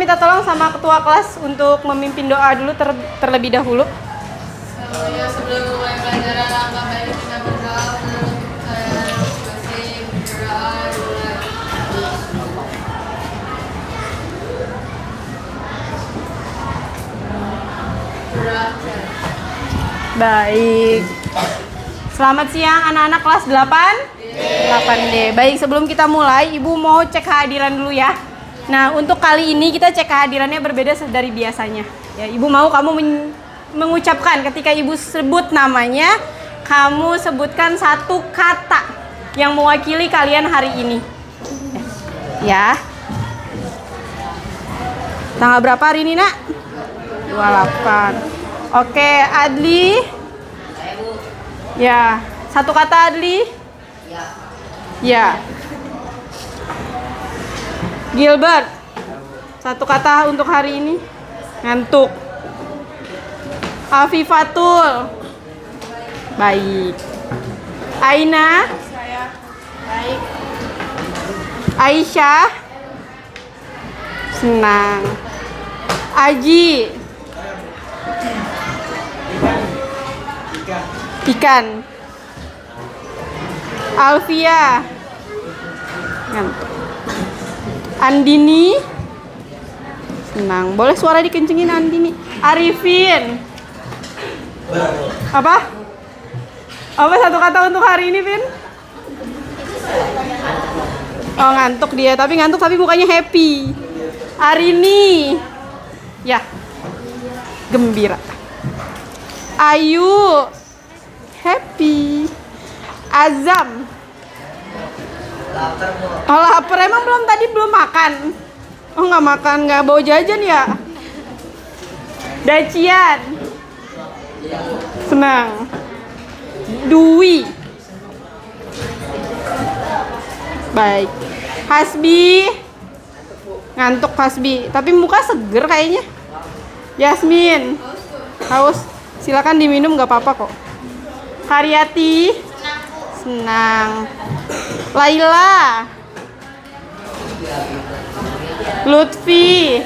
minta tolong sama ketua kelas untuk memimpin doa dulu terlebih dahulu. Ya, sebelum mulai pelajaran, Bapak Ibu kita berdoa untuk saya masing-masing berdoa mulai. Baik. Selamat siang anak-anak kelas 8D. Baik, sebelum kita mulai, Ibu mau cek kehadiran dulu ya. Nah, untuk kali ini kita cek kehadirannya berbeda dari biasanya. Ya, Ibu mau kamu mengucapkan ketika Ibu sebut namanya, kamu sebutkan satu kata yang mewakili kalian hari ini. Ya. Tanggal berapa hari ini, Nak? 28. Oke, Adli. Ya, satu kata Adli. Ya. Gilbert. Satu kata untuk hari ini. Ngantuk. Afifatul. Baik. Aina. Saya baik. Aisyah. Senang. Aji. Ikan. Alfia. Ngantuk. Andini. Senang. Boleh suara dikencengin Andini. Arifin. Apa? Apa satu kata untuk hari ini, Vin? Oh, ngantuk dia, tapi mukanya happy. Arini. Ya. Gembira. Ayu. Happy. Azam. Oh, lapar. Emang belum makan? Oh, nggak makan, nggak bawa jajan ya? Dacian. Senang. Dwi. Baik. Hasbi. Ngantuk Hasbi, tapi muka seger kayaknya. Yasmin. Haus. Silakan diminum, nggak apa-apa kok. Karyati. Senang. Laila. Lutfi.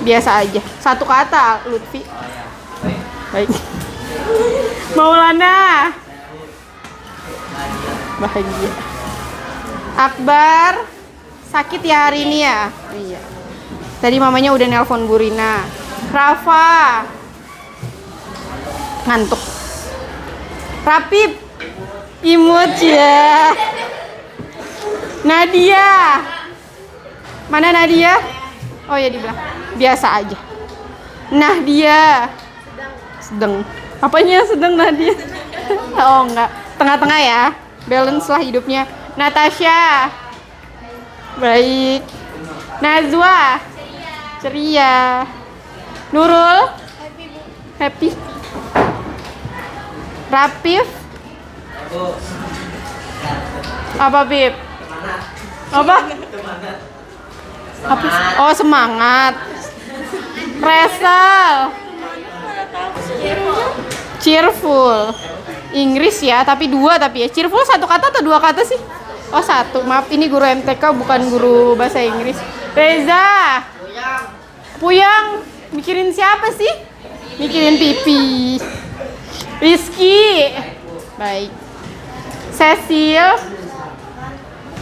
Biasa aja. Satu kata Lutfi. Baik. Maulana. Bahagia. Akbar. Sakit ya hari ini ya? Iya. Tadi mamanya udah nelpon Bu Rina. Rafa. Ngantuk. Rapip. Imut ya. Nadia. Mana Nadia? Oh ya, di belakang. Biasa aja. Nadia. Sedang. Apanya sedang Nadia? Oh enggak. Tengah-tengah ya. Balance lah hidupnya. Natasha. Baik. Nazwa. Ceria. Nurul. Happy. Rapif. Apa, Bib? Apa? Apa? Oh, semangat. Resel. Cheerful. Inggris ya, tapi dua tapi ya. Cheerful satu kata atau dua kata sih? Oh, satu. Maaf, ini guru MTK bukan guru bahasa Inggris. Reza. Puyang. Mikirin siapa sih? Mikirin pipi. Rizky. Baik. Cecil.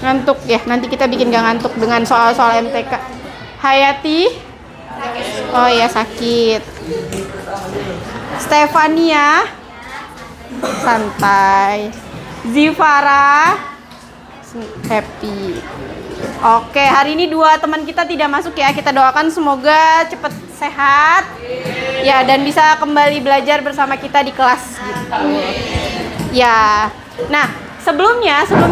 Ngantuk ya. Nanti kita bikin gak ngantuk dengan soal-soal MTK. Hayati. Oh ya, sakit. Stefania. Santai. Zivara. Happy. Oke, hari ini dua teman kita tidak masuk ya. Kita doakan semoga cepat sehat. Ya, dan bisa kembali belajar bersama kita di kelas gitu. Ya. Nah, sebelum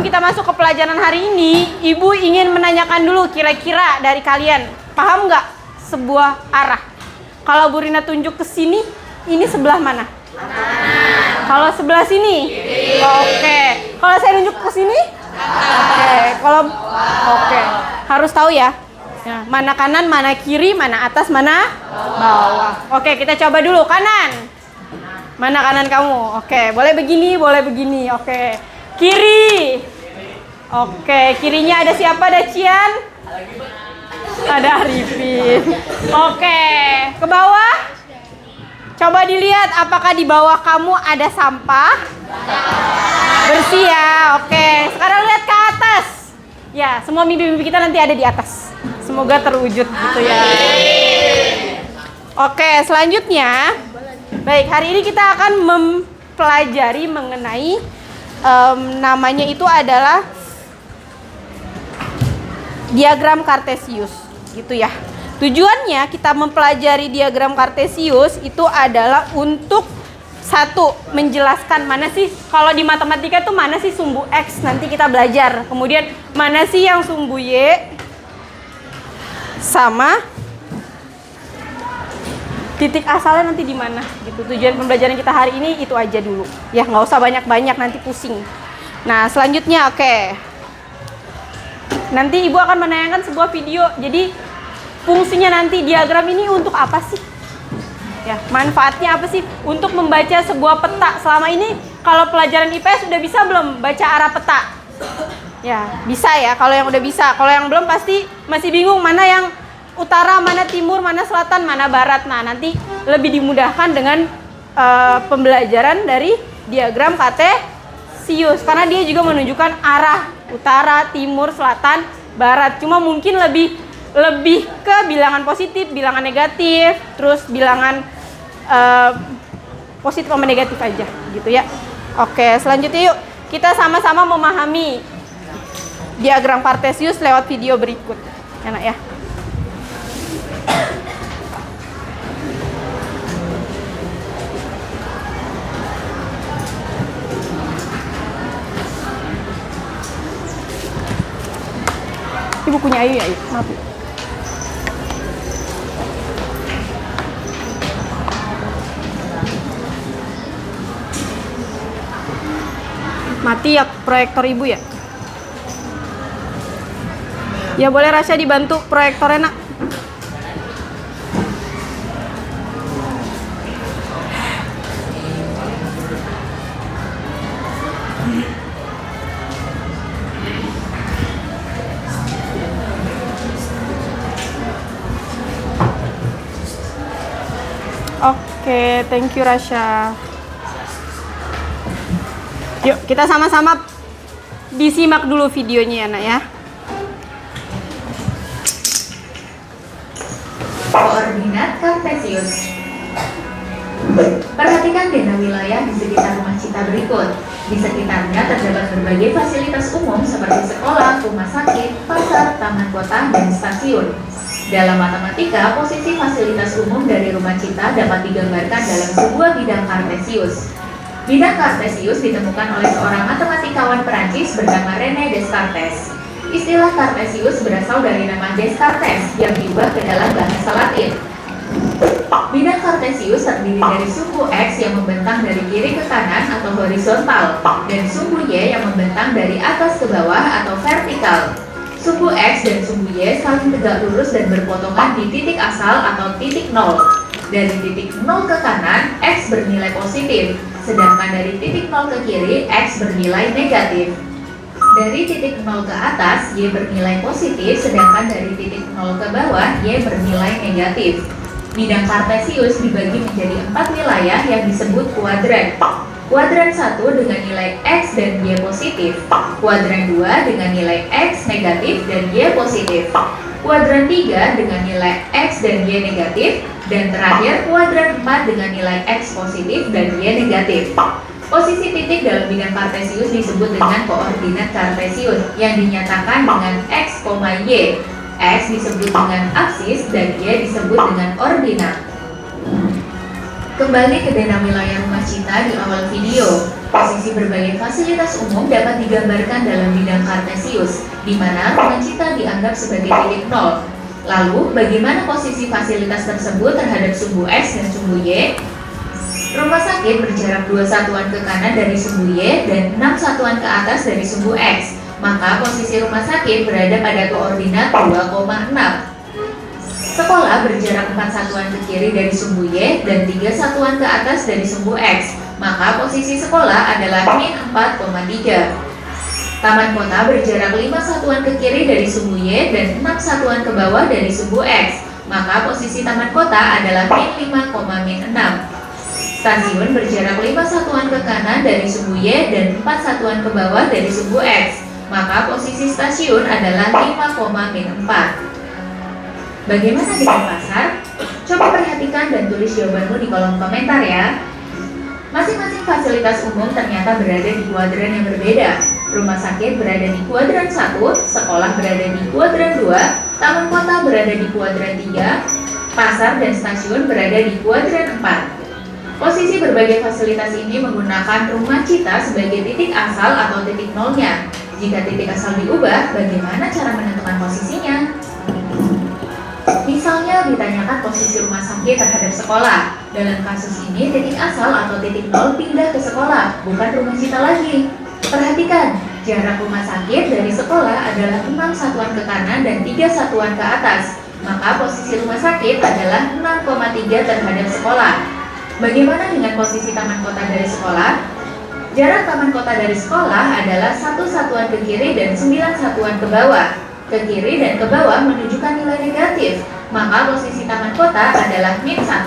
kita masuk ke pelajaran hari ini, Ibu ingin menanyakan dulu kira-kira dari kalian, paham nggak sebuah arah? Kalau Bu Rina tunjuk ke sini, ini sebelah mana? Kalau sebelah sini? Oke. Kalau saya tunjuk ke sini? Oke. Harus tahu ya. Ya, mana kanan, mana kiri, mana atas, mana bawah. Oke, kita coba dulu kanan. Mana kanan kamu? Oke, boleh begini, boleh begini. Oke. Kiri. Oke, kirinya ada siapa, Dacian? Ada Arifin. Oke, ke bawah. Coba dilihat apakah di bawah kamu ada sampah? Bersih ya. Oke, sekarang lihat ke atas. Ya, semua mimpi-mimpi kita nanti ada di atas. Semoga terwujud gitu ya. Oke, selanjutnya. Baik, hari ini kita akan mempelajari mengenai namanya itu adalah diagram Kartesius gitu ya. Tujuannya kita mempelajari diagram Kartesius itu adalah untuk satu, menjelaskan mana sih kalau di matematika tuh mana sih sumbu X, nanti kita belajar. Kemudian mana sih yang sumbu Y sama titik asalnya nanti di mana gitu. Tujuan pembelajaran kita hari ini itu aja dulu. Ya, nggak usah banyak-banyak nanti pusing. Nah, selanjutnya nanti Ibu akan menayangkan sebuah video. Jadi fungsinya nanti diagram ini untuk apa sih? Ya, manfaatnya apa sih? Untuk membaca sebuah peta. Selama ini kalau pelajaran IPS sudah bisa belum baca arah peta? Ya, bisa ya kalau yang udah bisa. Kalau yang belum pasti masih bingung mana yang utara, mana timur, mana selatan, mana barat. Nah, nanti lebih dimudahkan dengan pembelajaran dari diagram Kartesius karena dia juga menunjukkan arah utara, timur, selatan, barat. Cuma mungkin lebih ke bilangan positif, bilangan negatif, terus bilangan positif sama negatif aja gitu ya. Oke, selanjutnya yuk kita sama-sama memahami diagram Kartesius lewat video berikut. Enak ya? Ini bukunya Ayu ya, maaf. Mati ya proyektor Ibu ya? Ya boleh Rasya dibantu proyektornya nak. Oke, thank you Rasya. Yuk, kita sama-sama disimak dulu videonya ya, Nak ya. Koordinat Kartesius. Perhatikan zona wilayah di sekitar rumah Cita berikut. Di sekitarnya terdapat berbagai fasilitas umum seperti sekolah, rumah sakit, pasar, taman kota, dan stasiun. Dalam matematika, posisi fasilitas umum dari rumah Cita dapat digambarkan dalam sebuah bidang Kartesius. Bidang Kartesius ditemukan oleh seorang matematikawan Perancis bernama René Descartes. Istilah Kartesius berasal dari nama Descartes yang diubah ke dalam bahasa Latin. Bidang Kartesius terdiri dari sumbu X yang membentang dari kiri ke kanan atau horizontal dan sumbu Y yang membentang dari atas ke bawah atau vertikal. Sumbu X dan sumbu Y saling tegak lurus dan berpotongan di titik asal atau titik nol. Dari titik 0 ke kanan, X bernilai positif, sedangkan dari titik 0 ke kiri, X bernilai negatif. Dari titik 0 ke atas, Y bernilai positif, sedangkan dari titik 0 ke bawah, Y bernilai negatif. Bidang Kartesius dibagi menjadi 4 wilayah yang disebut kuadran. Kuadran 1 dengan nilai X dan Y positif, kuadran 2 dengan nilai X negatif dan Y positif, kuadran 3 dengan nilai X dan Y negatif, dan terakhir kuadran 4 dengan nilai X positif dan Y negatif. Posisi titik dalam bidang Kartesius disebut dengan koordinat Kartesius yang dinyatakan dengan X, Y. X disebut dengan aksis dan Y disebut dengan ordinat. Kembali ke zona wilayah rumah Cita di awal video. Posisi berbagai fasilitas umum dapat digambarkan dalam bidang Kartesius, di mana rumah Cita dianggap sebagai titik nol. Lalu, bagaimana posisi fasilitas tersebut terhadap sumbu X dan sumbu Y? Rumah sakit berjarak 2 satuan ke kanan dari sumbu Y dan 6 satuan ke atas dari sumbu X. Maka posisi rumah sakit berada pada koordinat 2,6. Sekolah berjarak 4 satuan ke kiri dari sumbu Y dan 3 satuan ke atas dari sumbu X. Maka posisi sekolah adalah min 4,3. Taman kota berjarak 5 satuan ke kiri dari sumbu Y dan 6 satuan ke bawah dari sumbu X. Maka posisi taman kota adalah min 5, min 6. Stasiun berjarak 5 satuan ke kanan dari sumbu Y dan 4 satuan ke bawah dari sumbu X. Maka posisi stasiun adalah 5, min 4. Bagaimana dengan pasar? Coba perhatikan dan tulis jawabanmu di kolom komentar ya. Masing-masing fasilitas umum ternyata berada di kuadran yang berbeda. Rumah sakit berada di kuadran 1, sekolah berada di kuadran 2, taman kota berada di kuadran 3, pasar dan stasiun berada di kuadran 4. Posisi berbagai fasilitas ini menggunakan rumah cita sebagai titik asal atau titik nolnya. Jika titik asal diubah, bagaimana cara menentukan posisinya? Misalnya ditanyakan posisi rumah sakit terhadap sekolah. Dalam kasus ini titik asal atau titik nol pindah ke sekolah, bukan rumah cita lagi. Perhatikan, jarak rumah sakit dari sekolah adalah 6 satuan ke kanan dan 3 satuan ke atas. Maka posisi rumah sakit adalah 6,3 terhadap sekolah. Bagaimana dengan posisi taman kota dari sekolah? Jarak taman kota dari sekolah adalah 1 satuan ke kiri dan 9 satuan ke bawah. Ke kiri dan ke bawah menunjukkan nilai negatif, maka posisi taman kota adalah min 1,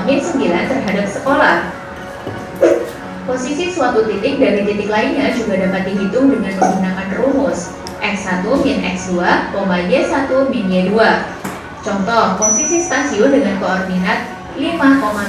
min 9 terhadap sekolah. Posisi suatu titik dari titik lainnya juga dapat dihitung dengan menggunakan rumus x1 min x2, y1 min y2. Contoh, posisi stasiun dengan koordinat 5,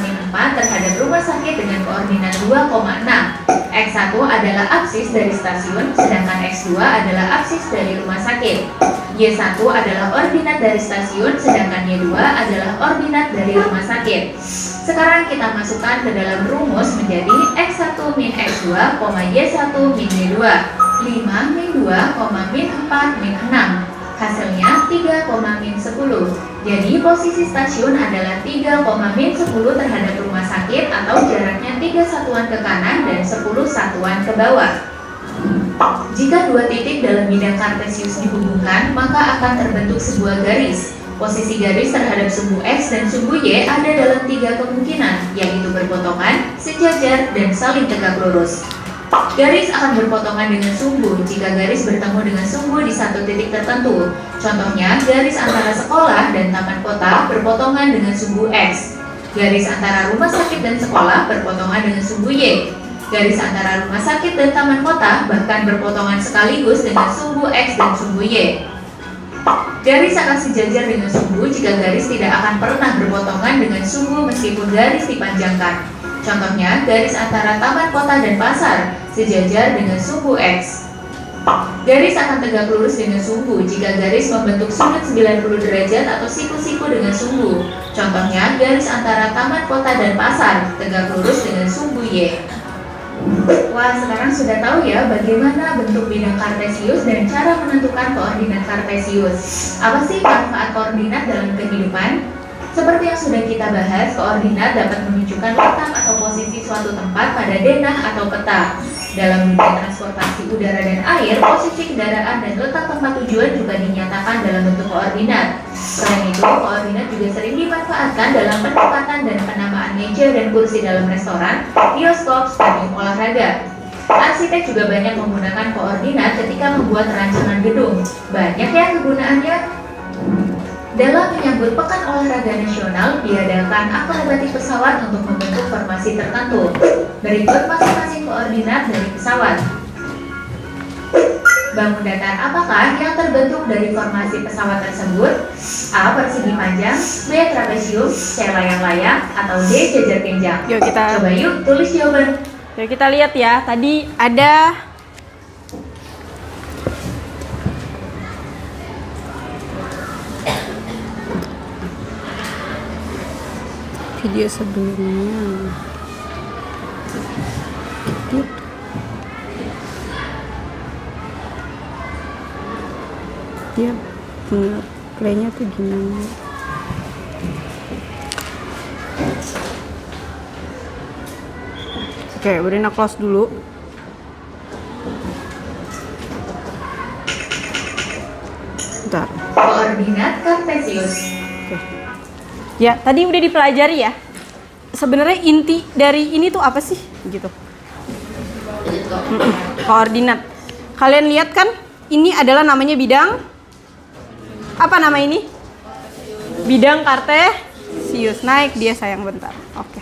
min 4 terhadap rumah sakit dengan koordinat 2,6. X1 adalah aksis dari stasiun, sedangkan X2 adalah aksis dari rumah sakit. Y1 adalah ordinat dari stasiun, sedangkan Y2 adalah ordinat dari rumah sakit. Sekarang kita masukkan ke dalam rumus menjadi X1 min X2, Y1 min Y2. 5 min 2, min 4, min 6. Hasilnya 3, min 10. Jadi posisi stasiun adalah 3, min 10 terhadap rumah sakit atau jaraknya 3 satuan ke kanan dan 10 satuan ke bawah. Jika dua titik dalam bidang kartesius dihubungkan, maka akan terbentuk sebuah garis. Posisi garis terhadap sumbu X dan sumbu Y ada dalam 3 kemungkinan, yaitu berpotongan, sejajar, dan saling tegak lurus. Garis akan berpotongan dengan sumbu jika garis bertemu dengan sumbu di satu titik tertentu. Contohnya, garis antara sekolah dan taman kota berpotongan dengan sumbu X. Garis antara rumah sakit dan sekolah berpotongan dengan sumbu Y. Garis antara rumah sakit dan taman kota bahkan berpotongan sekaligus dengan sumbu X dan sumbu Y. Garis akan sejajar dengan sumbu jika garis tidak akan pernah berpotongan dengan sumbu meskipun garis dipanjangkan. Contohnya, garis antara taman kota dan pasar sejajar dengan sumbu X. Garis akan tegak lurus dengan sumbu jika garis membentuk sudut 90 derajat atau siku-siku dengan sumbu. Contohnya, garis antara taman kota dan pasar tegak lurus dengan sumbu Y. Wah, sekarang sudah tahu ya bagaimana bentuk bidang kartesius dan cara menentukan koordinat kartesius. Apa sih manfaat koordinat dalam kehidupan? Seperti yang sudah kita bahas, koordinat dapat menunjukkan letak atau posisi suatu tempat pada denah atau peta. Dalam dunia transportasi udara dan air, posisi kendaraan dan letak tempat tujuan juga dinyatakan dalam bentuk koordinat. Selain itu, koordinat juga sering dimanfaatkan dalam penempatan dan penamaan meja dan kursi dalam restoran, bioskop, stadion olahraga. Arsitek juga banyak menggunakan koordinat ketika membuat rancangan gedung. Banyak ya kegunaannya. Dalam menyambut Pekan Olahraga Nasional, diadakan akrobatik pesawat untuk membentuk formasi tertentu. Berikut masing-masing koordinat dari pesawat. Bangun datar apakah yang terbentuk dari formasi pesawat tersebut? A. Persegi panjang, B. Trapesium, C. Layang-layang, atau D. Jajar pinjang. Yuk kita Coba yuk tulis jawaban. Yuk kita lihat ya. Tadi ada video sebelumnya. Dia playnya tuh gimana? Oke, Brina close dulu. Bentar. Koordinat kartesius. Oke. Ya, tadi udah dipelajari ya. Sebenarnya inti dari ini tuh apa sih? Gitu. Koordinat. Kalian lihat kan? Ini adalah namanya bidang. Apa nama ini? Bidang kartesius. Naik dia sayang bentar. Oke.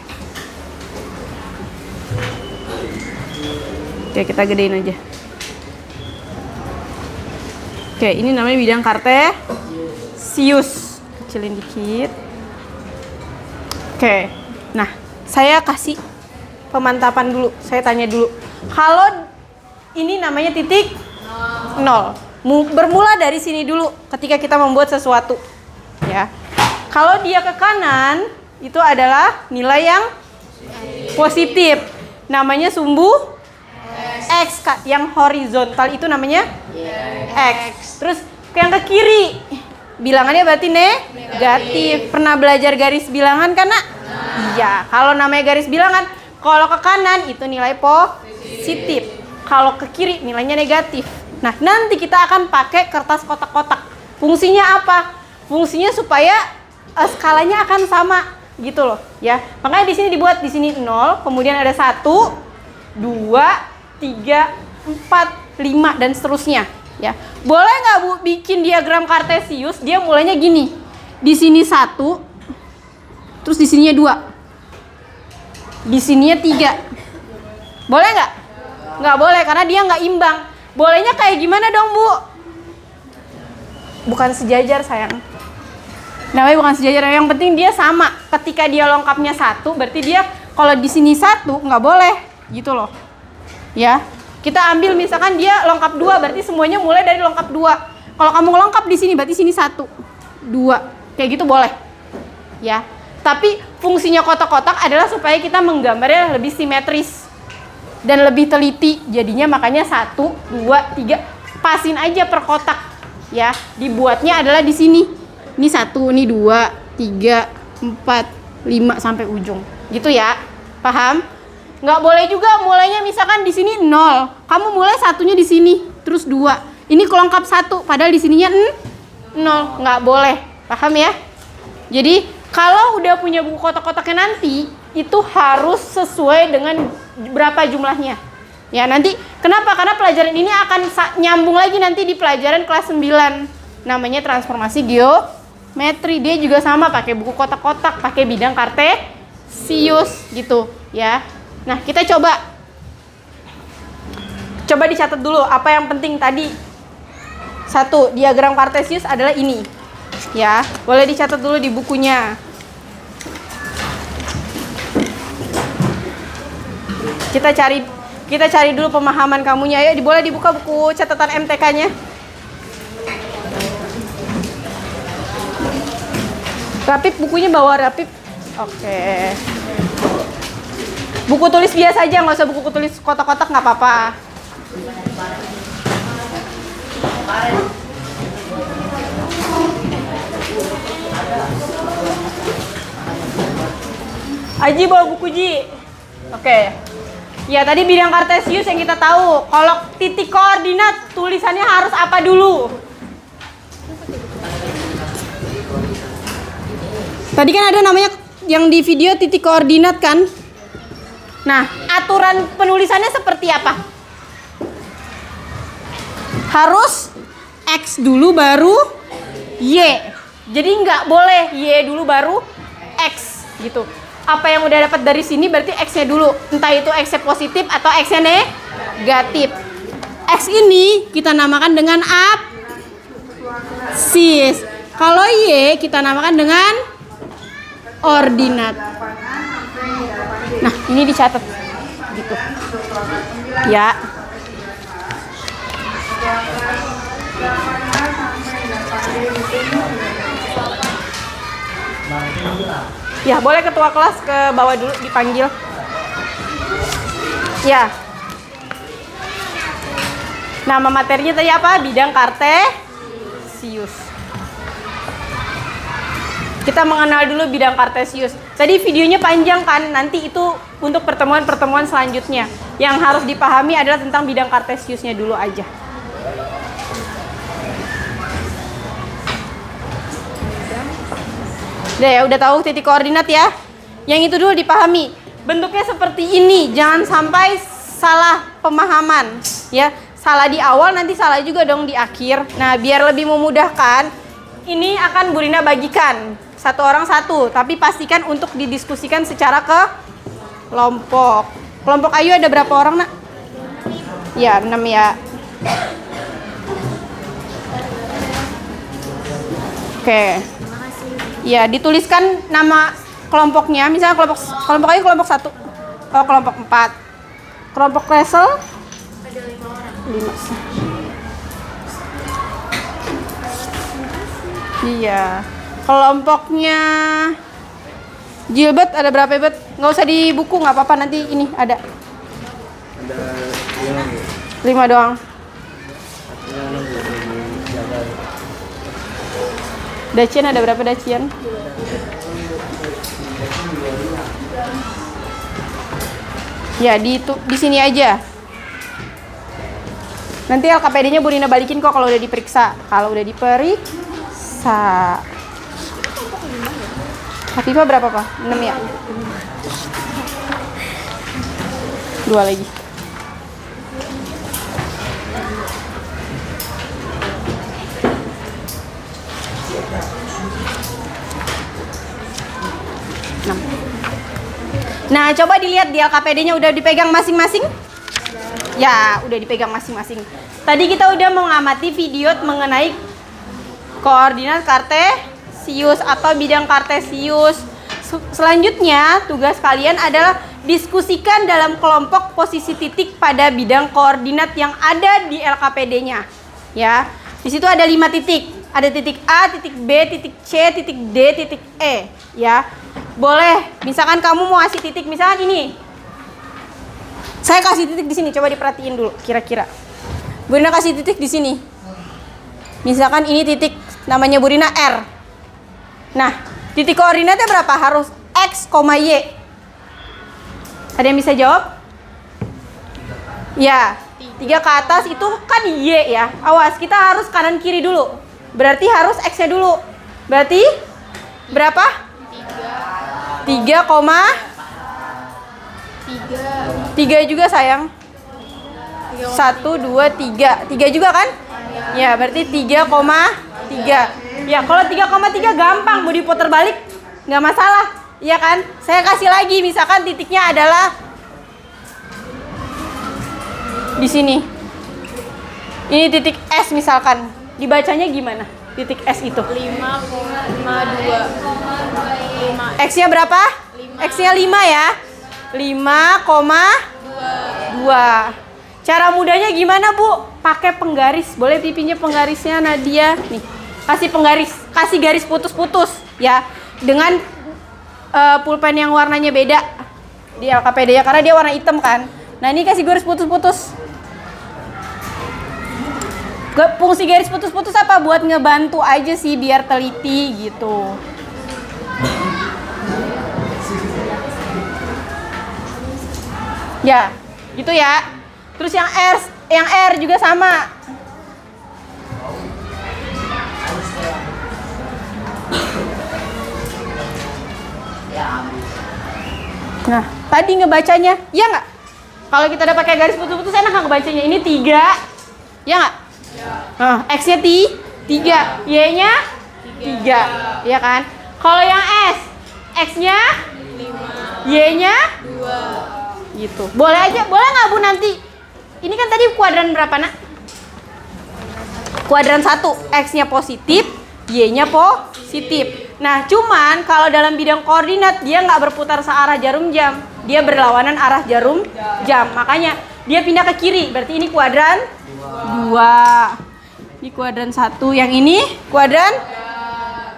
Oke, kita gedein aja. Oke, ini namanya bidang kartesius. Kecilin dikit. Oke. Nah, saya kasih pemantapan dulu. Saya tanya dulu. Kalau ini namanya titik 0. Bermula dari sini dulu ketika kita membuat sesuatu. Ya. Kalau dia ke kanan, itu adalah nilai yang positif. Namanya sumbu X. Yang horizontal itu namanya X. Terus yang ke kiri, bilangannya berarti negatif. Pernah belajar garis bilangan kan, Nak? Iya. Kalau namanya garis bilangan, kalau ke kanan itu nilai positif. Kalau ke kiri nilainya negatif. Nah, nanti kita akan pakai kertas kotak-kotak. Fungsinya apa? Fungsinya supaya skalanya akan sama gitu loh, ya. Makanya di sini dibuat di sini 0, kemudian ada 1, 2, 3, 4, 5 dan seterusnya, ya. Boleh nggak Bu bikin diagram kartesius? Dia mulainya gini. Di sini 1, terus di sininya 2. Di sininya 3. Boleh nggak? Nggak boleh karena dia nggak imbang. Bolehnya kayak gimana dong, Bu? Bukan sejajar, sayang. Namanya bukan sejajar, yang penting dia sama. Ketika dia lengkapnya 1, berarti dia kalau di sini 1 nggak boleh, gitu loh. Ya, kita ambil misalkan dia lengkap 2, berarti semuanya mulai dari lengkap 2. Kalau kamu lengkap di sini, berarti sini 1, 2, kayak gitu boleh. Ya, tapi fungsinya kotak-kotak adalah supaya kita menggambarnya lebih simetris dan lebih teliti. Jadinya makanya 1, 2, 3 pasin aja per kotak. Ya, dibuatnya adalah di sini. Ini 1, ini 2, 3, 4, 5 sampai ujung. Gitu ya. Paham? Nggak boleh juga mulainya misalkan di sini 0. Kamu mulai satunya di sini, terus 2. Ini kelengkap 1, padahal di sininya 0. Nggak boleh. Paham ya? Jadi, kalau udah punya buku kotak-kotaknya nanti, itu harus sesuai dengan berapa jumlahnya. Ya, nanti kenapa? Karena pelajaran ini akan nyambung lagi nanti di pelajaran kelas 9. Namanya transformasi geometri. Dia juga sama pakai buku kotak-kotak, pakai bidang kartesius gitu, ya. Nah, kita coba dicatat dulu apa yang penting tadi. 1, diagram kartesius adalah ini. Ya, boleh dicatat dulu di bukunya. Kita cari dulu pemahaman kamunya. Ayo, boleh dibuka buku catatan MTK-nya. Rapip, bukunya bawa Rapip. Oke. Buku tulis biasa aja, nggak usah buku tulis kotak-kotak, nggak apa-apa. Aji bawa buku Ji. Oke. Ya, tadi bidang kartesius yang kita tahu. Kalau titik koordinat tulisannya harus apa dulu? Tadi kan ada namanya yang di video titik koordinat kan? Nah, aturan penulisannya seperti apa? Harus X dulu baru Y. Jadi nggak boleh Y dulu baru X gitu. Apa yang udah dapat dari sini berarti X-nya dulu. Entah itu X-nya positif atau X-nya negatif. X ini kita namakan dengan absis. Kalau Y kita namakan dengan ordinat. Nah, ini dicatat gitu. Ya. Ya, boleh ketua kelas ke bawah dulu dipanggil. Ya. Nama materinya tadi apa? Bidang kartesius. Kita mengenal dulu bidang kartesius. Tadi videonya panjang kan? Nanti itu untuk pertemuan-pertemuan selanjutnya. Yang harus dipahami adalah tentang bidang kartesiusnya dulu aja. Udah tahu titik koordinat ya? Yang itu dulu dipahami. Bentuknya seperti ini, jangan sampai salah pemahaman ya. salah di awal, nanti salah juga dong di akhir. Nah, biar lebih memudahkan, ini akan Bu Rina bagikan. Satu orang satu, tapi pastikan untuk didiskusikan secara kelompok. Kelompok Ayu ada berapa orang, Nak? Ya, 6 ya. Oke. Ya, dituliskan nama kelompoknya. Misalnya kelompok Ayu kelompok 1. Oh, kelompok 4. Kelompok Resel Ada 5 orang. 5. Iya. Kelompoknya Gilbert ada berapa, Bet? Nggak usah di buku, nggak apa-apa, nanti ini ada. Ada 5 Bu. 5 doang. Satunya nunggu jaga. Dacian ada berapa, Dacian? Ya, di sini aja. Nanti LKPD-nya Bu Rina balikin kok kalau udah diperiksa. Kalau udah diperiksa. Hafifah berapa, Pak? 6 ya? 2 lagi. Nah, coba dilihat di LKPD-nya udah dipegang masing-masing? Ya, udah dipegang masing-masing. Tadi kita udah mengamati video mengenai koordinat kartesius atau bidang kartesius. Selanjutnya, tugas kalian adalah diskusikan dalam kelompok posisi titik pada bidang koordinat yang ada di LKPD-nya. Ya, di situ ada 5 titik. Ada titik A, titik B, titik C, titik D, titik E. Ya, boleh. Misalkan kamu mau kasih titik, misalkan ini. Saya kasih titik di sini. Coba diperhatiin dulu. Kira-kira. Bu Rina kasih titik di sini. Misalkan ini titik namanya Bu Rina R. Nah, titik koordinatnya berapa? Harus X, Y. Ada yang bisa jawab? Ya, 3 ke atas itu kan Y ya. Awas, kita harus kanan kiri dulu. Berarti harus X-nya dulu. Berarti berapa? 3, 3 juga sayang. 1, 2, 3. 3 juga kan? Ya, berarti 3,3. Ya, kalau 3,3 gampang, mau diputar balik nggak masalah. Iya kan? Saya kasih lagi, misalkan titiknya adalah di sini. Ini titik S misalkan. Dibacanya gimana? Titik S itu. 5,2. X-nya berapa? X-nya 5 ya. 5,2. Cara mudahnya gimana, Bu? Pakai penggaris. Boleh pipinya penggarisnya Nadia. Nih, kasih penggaris, kasih garis putus-putus ya. Dengan pulpen yang warnanya beda di LKPD ya, karena dia warna hitam kan. Nah, ini kasih garis putus-putus. Fungsi garis putus-putus apa? Buat ngebantu aja sih biar teliti gitu. Ya, gitu ya. Terus yang R juga sama. Nah, tadi ngebacanya, ya nggak? Kalau kita udah pakai garis putus-putus enak nggak ngebacanya? Ini 3, ya nggak? Nah, X-nya 3, Y-nya 3, ya kan? Kalau yang S, X-nya 5. Y-nya 2. gitu. Boleh aja, boleh nggak Bu nanti? Ini kan tadi kuadran berapa, Nak? Kuadran 1, X-nya positif, Y-nya positif. Nah, cuman kalau dalam bidang koordinat dia nggak berputar searah jarum jam, dia berlawanan arah jarum jam. Makanya dia pindah ke kiri. Berarti ini kuadran 2. Ini kuadran 1. Yang ini kuadran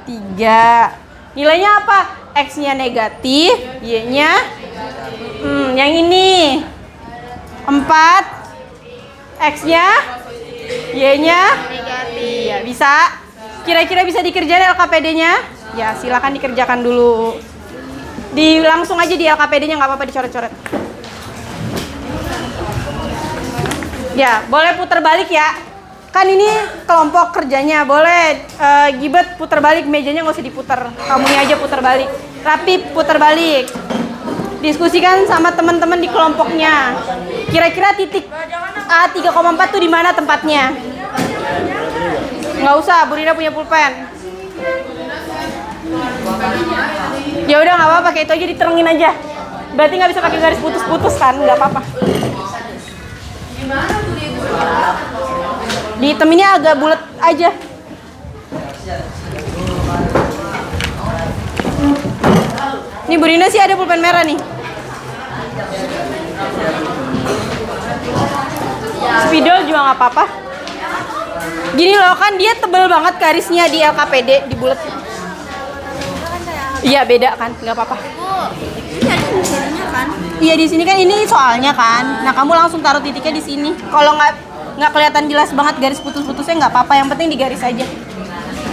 3. Nilainya apa? X-nya negatif, Y-nya yang ini 4, X-nya, Y-nya negatif. Ya, bisa. Kira-kira bisa dikerjain LKPD-nya? Ya, silakan dikerjakan dulu. Langsung aja di LKPD-nya, nggak apa-apa dicoret-coret. Ya, boleh putar balik ya. Kan ini kelompok kerjanya, boleh Gibet putar balik, mejanya nggak usah diputar. Kamunya aja putar balik. Rapi putar balik. Diskusikan sama teman-teman di kelompoknya. Kira-kira titik A 3,4 tuh di mana tempatnya? Nggak usah, Bu Rina punya pulpen. Ya udah nggak apa-apa, kayak itu aja diterengin aja. Berarti nggak bisa pakai garis putus-putus kan? Nggak apa-apa. Di hitam ini agak bulat aja. Nih Bu Rina sih ada pulpen merah nih. Spidol juga nggak apa-apa. Gini loh kan dia tebel banget garisnya di LKPD di bulat. Iya beda kan, nggak apa-apa. Iya di sini kan ini soalnya kan. Nah kamu langsung taruh titiknya di sini. Kalau nggak kelihatan jelas banget garis putus-putusnya nggak apa-apa. Yang penting digaris aja.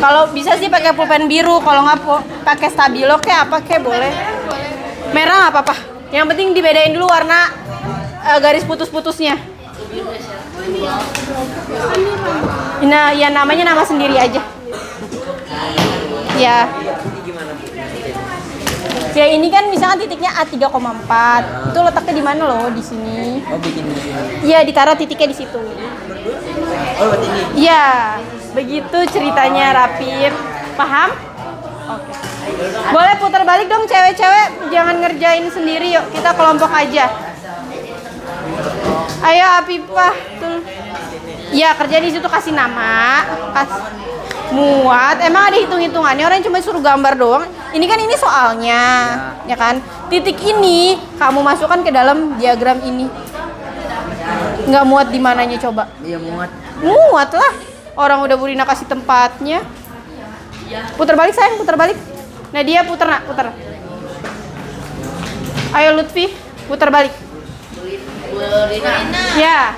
Kalau bisa sih pakai pulpen biru. Kalau nggak pakai stabilo kayak apa kayak boleh. Merah nggak apa-apa. Yang penting dibedain dulu warna garis putus-putusnya. Nah ya namanya nama sendiri aja. Ya. Ya ini kan misalkan titiknya A 3,4. Itu letaknya di mana loh? Di sini. Oh, bikin di sini. Iya, ditaruh titiknya di situ. Oh, buat ini. Iya, begitu ceritanya Rapin. Paham? Oke. Boleh putar balik dong cewek-cewek, jangan ngerjain sendiri yuk. Kita kelompok aja. Ayo Apipah, tuh. Ya, kerja di situ kasih nama, muat. Emang ada hitung-hitungannya, orang cuma suruh gambar doang. Ini kan ini soalnya, ya kan? Titik ini kamu masukkan ke dalam diagram ini. Nggak muat di mananya coba? Iya, muat. Muat lah. Orang udah Bu Rina kasih tempatnya. Putar balik sayang, putar balik. Nadia putar nak, putar. Ayo Lutfi, putar balik. Ya.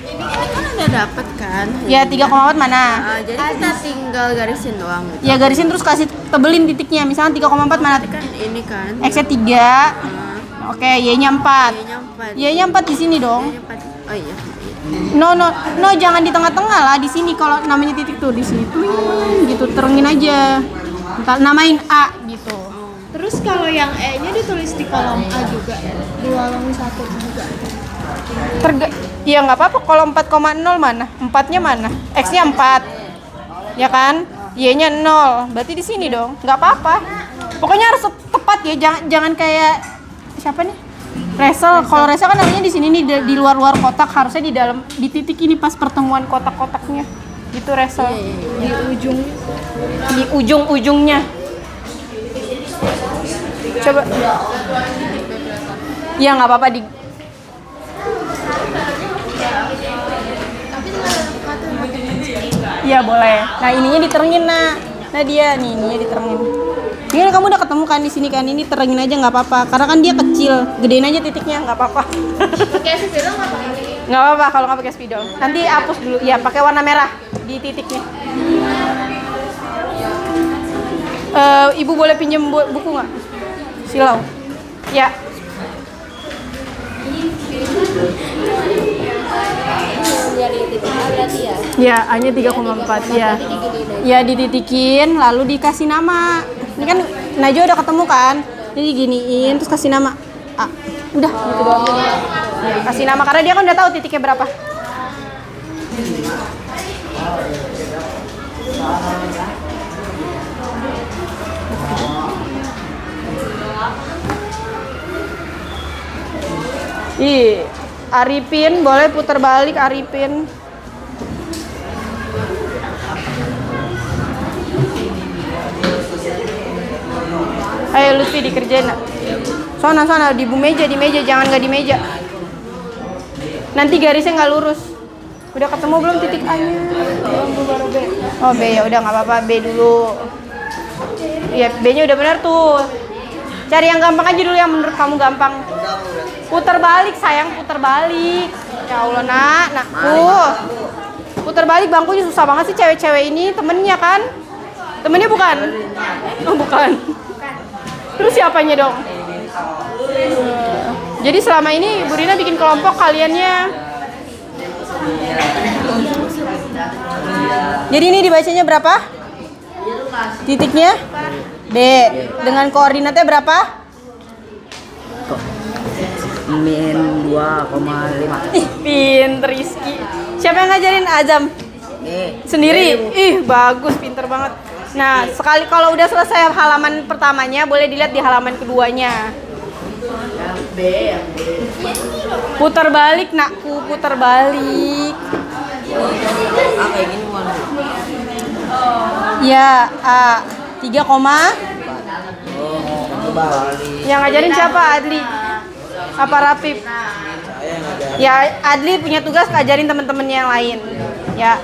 Ini kan udah dapet kan? Ya 3,4 mana? Jadi kita tinggal garisin doang. Ya garisin terus kasih tebelin titiknya. Misalnya 3,4 mana? Kan ini kan. X-nya 3. Oke, Y-nya 4. Y-nya 4 di sini dong. Oh iya. No, jangan di tengah-tengah lah, di sini kalau namanya titik tuh di sini tuh gitu terengin aja. Namain A gitu. Terus kalau yang E-nya ditulis di kolom A juga, di kolom 1 juga. Ya nggak apa-apa kalau 4,0 mana? 4-nya mana? X-nya 4. Ya kan? Y-nya 0. Berarti di sini dong. Nggak apa-apa. Pokoknya harus tepat ya, jangan kayak siapa nih? Resel. Kalau resel kan namanya di sini nih di luar-luar kotak, harusnya di dalam di titik ini pas pertemuan kotak-kotaknya. Gitu resel. Di ujung-ujungnya. Coba. Ya nggak apa-apa di. Iya boleh. Nah ininya diterengin nak. Nah dia nih ininya diterengin. Ini kamu udah ketemu kan di sini kan, ini terengin aja nggak apa-apa. Karena kan dia kecil, gedein aja titiknya nggak apa-apa. Pakai spidol nggak pakai? Nggak apa-apa kalau nggak pakai spidol. Nanti hapus dulu. Ya pakai warna merah di titiknya. Ibu boleh pinjam buku nggak? Silau. Ya. Dari titik A berarti ya? Ya, A-nya 3,4 ya. Ya dititikin lalu dikasih nama. Ini kan Najwa udah ketemu kan? Jadi diginiin terus kasih nama A. Udah gitu doang. Kasih nama karena dia kan udah tahu titiknya berapa. Ih, Arifin boleh putar balik Arifin. Ayo Lutfi dikerjain nak. Sana di meja jangan nggak di meja. Nanti garisnya nggak lurus. Udah ketemu belum titik A-nya? Belum baru B. Oh B ya udah nggak apa-apa B dulu. Iya B-nya udah benar tuh. Cari yang gampang aja dulu yang menurut kamu gampang. Putar balik sayang, putar balik. Ya Allah nak. Putar balik bangkunya susah banget sih cewek-cewek ini. Temennya kan? Temennya bukan? Oh bukan. Terus siapanya dong? Jadi selama ini Bu Rina bikin kelompok kaliannya. Jadi ini dibacanya berapa? Titiknya? B. Dengan koordinatnya berapa? -5. 2,5. Ih, pinter Rizky. Siapa yang ngajarin Azam? Nih. Sendiri. Ih, bagus, pinter banget. Nah, sekali kalau udah selesai halaman pertamanya, boleh dilihat di halaman keduanya. Putar balik, nakku, putar balik. Ah, kayak gini bukan. Ya, 3, Oh, kembali. yang ngajarin siapa? Adli. Apa Rapip? Saya ngajarin. Ya, Adli punya tugas ngajarin teman-temannya yang lain. Ya.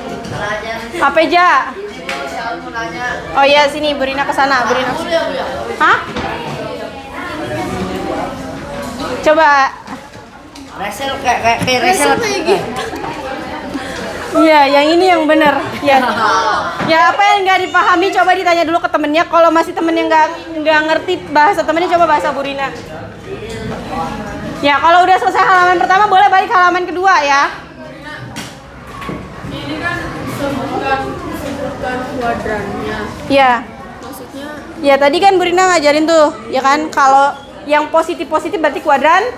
Apa aja? Oh iya, sini Burina ke sana, Burina. Hah? Coba. Resel kayak resel kayak gitu. Iya, yang ini yang benar. Ya. Ya, apa yang nggak dipahami coba ditanya dulu ke temennya. Kalau masih temennya nggak ngerti bahasa temennya, coba bahasa Burina. Ya, kalau udah selesai halaman pertama boleh balik halaman kedua ya. Ini kan sebutkan kuadrannya. Ya. Maksudnya Ya, tadi kan Burina ngajarin tuh, ya kan, kalau yang positif-positif berarti kuadran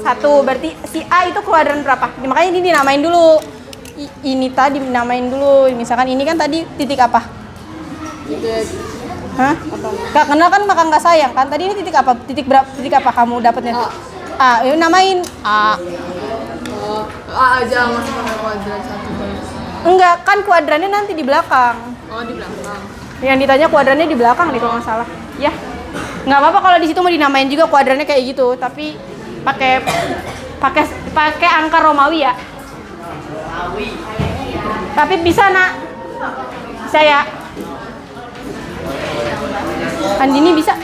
1. Berarti si A itu kuadran berapa? Makanya ini dinamain dulu. Ini tadi dinamain dulu. Misalkan ini kan tadi titik apa? Hah? Gak kenal kan maka nggak sayang kan? Tadi ini titik apa? Titik berapa? Titik apa kamu dapatnya? A. Yuk namain A. A aja masih pakai kuadran 1 guys. Enggak, kan kuadrannya nanti di belakang. Oh, di belakang. Yang ditanya kuadrannya di belakang nih kalau nggak salah. Ya. Nggak apa-apa kalau di situ mau dinamain juga kuadrannya kayak gitu, tapi pakai angka Romawi ya. Tapi bisa nak. Saya. Andini bisa.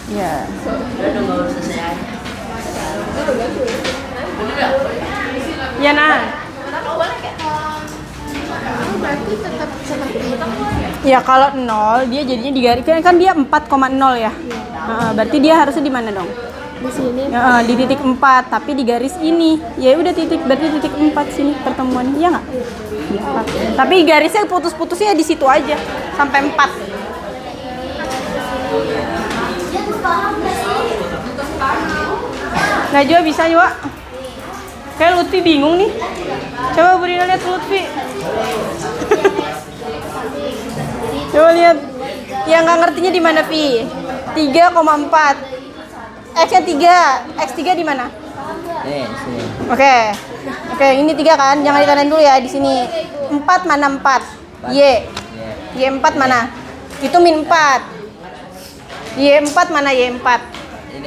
Ya. Ya nah. Berarti tetap seperti itu. Ya kalau 0 dia jadinya digaris kan dia 4,0 ya. Berarti dia harusnya di mana dong? Di sini Di titik 4 tapi di garis ini. Ya udah berarti titik 4 sini pertemuan. Iya nggak? Tapi garisnya putus-putusnya di situ aja sampai 4. Najwa bisa juga. Kayak Lutfi bingung nih. Coba Burina lihat Lutfi. Coba lihat. Yang nggak ngertinya di mana, Pi? 3,4. X-nya 3. X3 di mana? Nih, sini. Oke. Oke, ini 3 kan? Jangan ditandain dulu ya di sini. 4 mana 4? Y. Y4 mana? Itu min 4. Y4 mana Y4?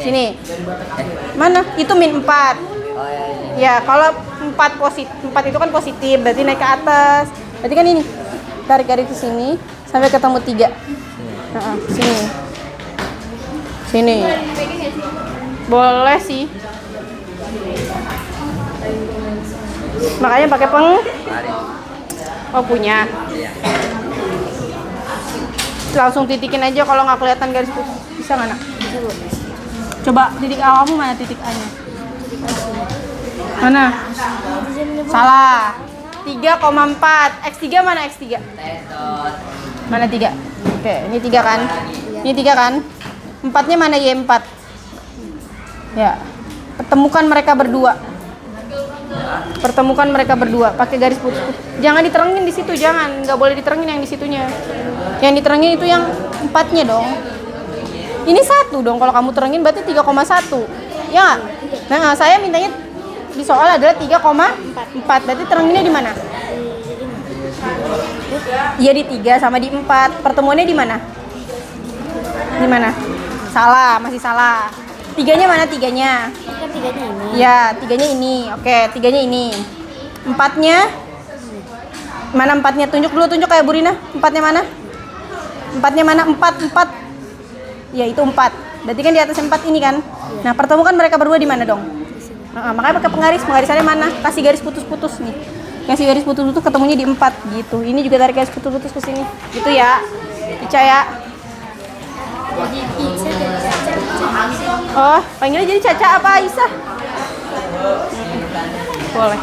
Sini. Mana? Itu min 4. Oh ya, ini. Ya, kalau 4 positif, 4 itu kan positif, berarti naik ke atas. Berarti kan ini. Tarik garis ke sini sampai ketemu 3. Sini. Sini. Boleh sih. Makanya pakai Tarik. Oh, punya. Iya. Langsung titikin aja kalau nggak kelihatan garis putih. Bisa nggak, Nak? Coba titik A kamu mana titik A-nya? Mana? Salah. 3,4. X3 mana X3? Mana 3? Oke, ini 3 kan? Ini 3 kan? 4-nya mana Y4? Ya. Pertemukan mereka berdua. Pertemukan mereka berdua pakai garis putih. Jangan diterangin di situ, jangan. Nggak boleh diterangin yang di situnya. Yang diterangin itu yang 4-nya dong. Ini 1 dong, kalau kamu terangin berarti 3,1. Ya nggak? Nah, saya mintanya di soal adalah 3,4. Berarti teranginnya di mana? Iya di 3 sama di 4. Pertemuannya di mana? Di mana? Salah, masih salah. 3-nya mana 3-nya? kan 3-nya ini. Ya, 3-nya ini. Oke, 3-nya ini. 4-nya mana 4-nya? Tunjuk dulu, tunjuk kayak Burina. 4-nya mana? 4-nya mana? 4. Ya, itu 4. Berarti kan di atas 4 ini kan? Nah, pertemukan mereka berdua di mana dong? Makanya pakai penggaris. Penggarisannya mana? Kasih garis putus-putus nih. Kasih garis putus-putus ketemunya di 4 gitu. Ini juga tarik garis putus-putus ke sini. Gitu ya. Ica ya. Jadi Ica jadi Caca. Oh, panggilnya jadi Caca apa Aisyah? Boleh.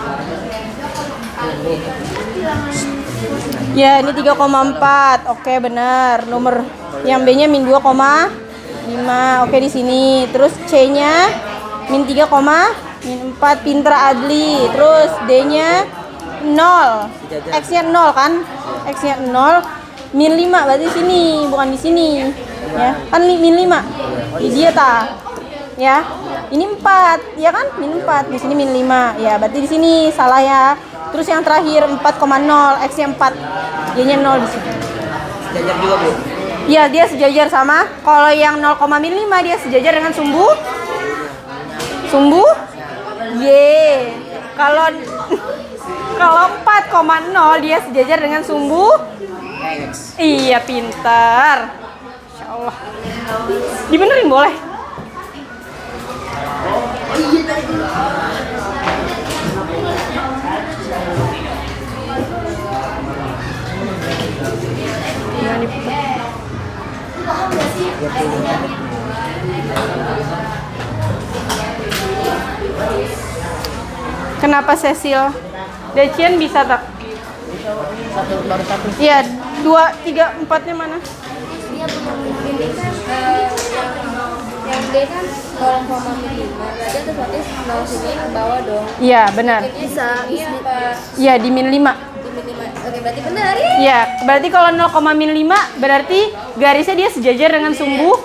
Ya, ini 3,4. Oke, benar. Nomor yang B-nya min 2,5. Oke, di sini. Terus C-nya min 3, min 4. Pinter Adli. Terus D-nya 0. X-nya 0 kan? X-nya 0. Min 5 berarti di sini, bukan di sini. Ya, kan min 5. Di dia ta. Ya. Ini 4, ya kan? Min 4. Di sini min 5. Ya, berarti di sini salah ya. Terus yang terakhir 4,0, X-nya 4. Y-nya 0 di sini. Sejajar juga, Bu. Iya, dia sejajar sama. Kalau yang 0,5 dia sejajar dengan sumbu Y. Kalau kalau 4,0 dia sejajar dengan sumbu X. Iya, pintar. Insya Allah. Dibenerin boleh. Gimana diputar? Kenapa Cecil? Dacian bisa tak? Satu baru satu. Iya, 2, 3, 4-nya mana? Yang D kan 0,5, berarti otomatis 0 sini ke bawah dong. Iya, benar. Bisa ini apa? Iya, di min 5. Di min 5. Oke, berarti benar. Iya, berarti kalau 0,5 berarti garisnya dia sejajar dengan sumbu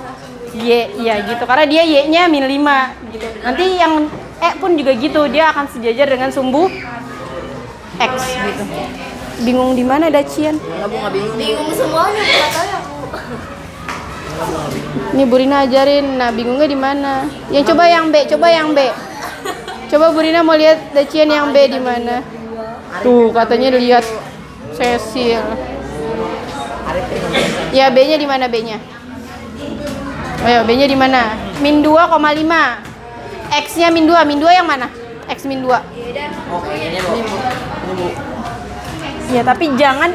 Y. Iya, gitu. Karena dia Y-nya min 5 gitu. Nanti yang E pun juga gitu, dia akan sejajar dengan sumbu X gitu. Bingung di mana Dacian? Enggak, Bu, enggak bingung. Bingung semuanya katanya aku. Ini Bu Rina ajarin. Nah, bingungnya di mana? Yang coba yang B, coba yang B. Coba Bu Rina mau lihat Dacian yang B di mana? Tuh, katanya lihat Cecil. Ya, B-nya di mana B-nya? Ayo, B-nya di mana? Min 2,5. X-nya min 2. Min 2 yang mana? X min 2. Oke, ini, Bu. Ini, Bu. Ya, tapi jangan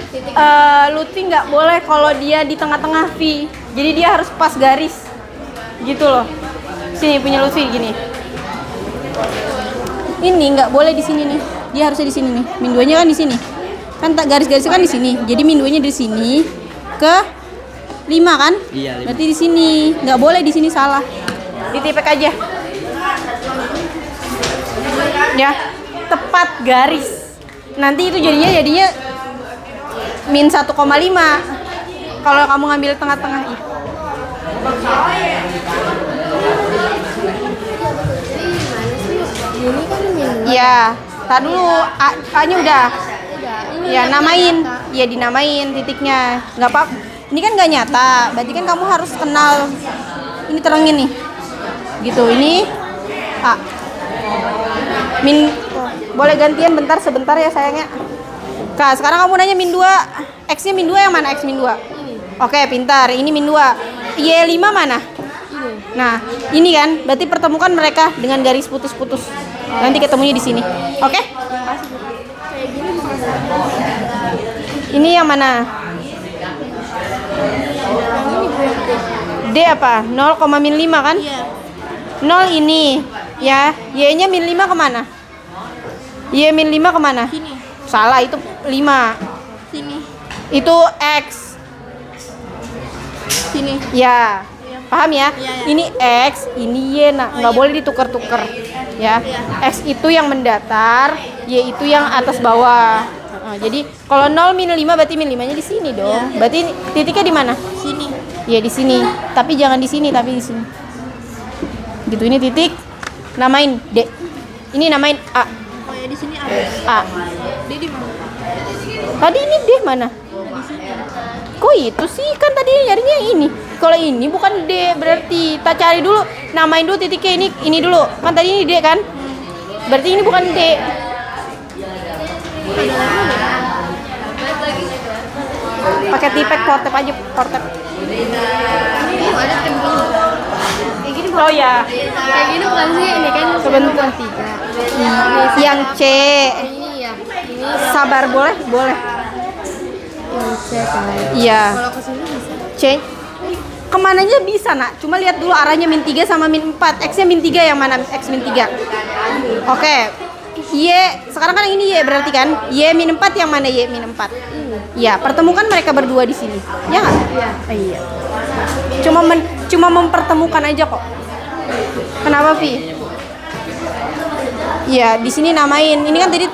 Lutfi nggak boleh kalau dia di tengah-tengah V. Jadi dia harus pas garis. Gitu loh. Sini punya Lutfi gini. Ini nggak boleh di sini nih. Dia harusnya di sini nih. Min 2-nya kan di sini. Kan tak garis-garisnya kan di sini. Jadi min 2-nya dari sini ke 5 kan? Iya, 5. Berarti di sini. Nggak boleh di sini salah. Ditipek aja. Ya, tepat garis. Nanti itu jadinya min 1,5. Kalau kamu ngambil tengah-tengah. Iya, tar dulu. A-nya udah. Ya, namain. Ya, dinamain titiknya. Nggak apa. Ini kan nggak nyata. Berarti kan kamu harus kenal. Ini terangin nih. Gitu, ini A. Min, boleh gantian sebentar ya sayangnya. Kak, sekarang kamu nanya min 2. X-nya min 2 yang mana? X min 2. Oke, pintar. Ini min 2. Y5 mana? Nah, ini kan berarti pertemukan mereka dengan garis putus-putus. Nanti ketemunya di sini. Oke? Ini yang mana? D apa? 0,5 kan? 0 ini. Ya, Y-nya min 5 kemana? Y min 5 kemana? Sini. Salah, itu 5. Sini. Itu X. Sini. Ya, paham ya? Iya. Ini X, ini Y, nah nggak boleh ditukar-tukar. Ya, X itu yang mendatar, Y itu yang atas bawah. Nah, jadi kalau 0 min 5 berarti min 5-nya di sini dong. Berarti titiknya di mana? Sini. Ya di sini. Tapi jangan di sini, tapi di sini. Gitu, ini titik. Namain D. Ini namain A. Oh ya, di sini A. A. D di mana? Tadi ini D mana? Kok itu sih? Kan tadi nyarinya ini. Kalau ini bukan D, berarti kita cari dulu. Namain dulu titiknya ini dulu. Kan tadi ini D kan? Berarti ini bukan D. Pakai tipek portep aja, portep. Ada tim begini. Kayak gini Oh ya, Kayak gini bukan sih? Ini kan sebentar. Yang C. ini ya. Ini Sabar, boleh? Boleh. Iya. kalau ke sini bisa. C. Kemananya bisa nak, cuma lihat dulu arahnya min 3 sama min 4. X nya min 3 yang mana? X min 3. Oke. Y, sekarang kan ini Y berarti kan? Y min 4 yang mana Y min 4? Ya, pertemukan mereka berdua di sini. Ya nggak? Iya. Cuma mempertemukan aja kok. Kenapa, Vi? Iya, di sini namain. Ini kan tadi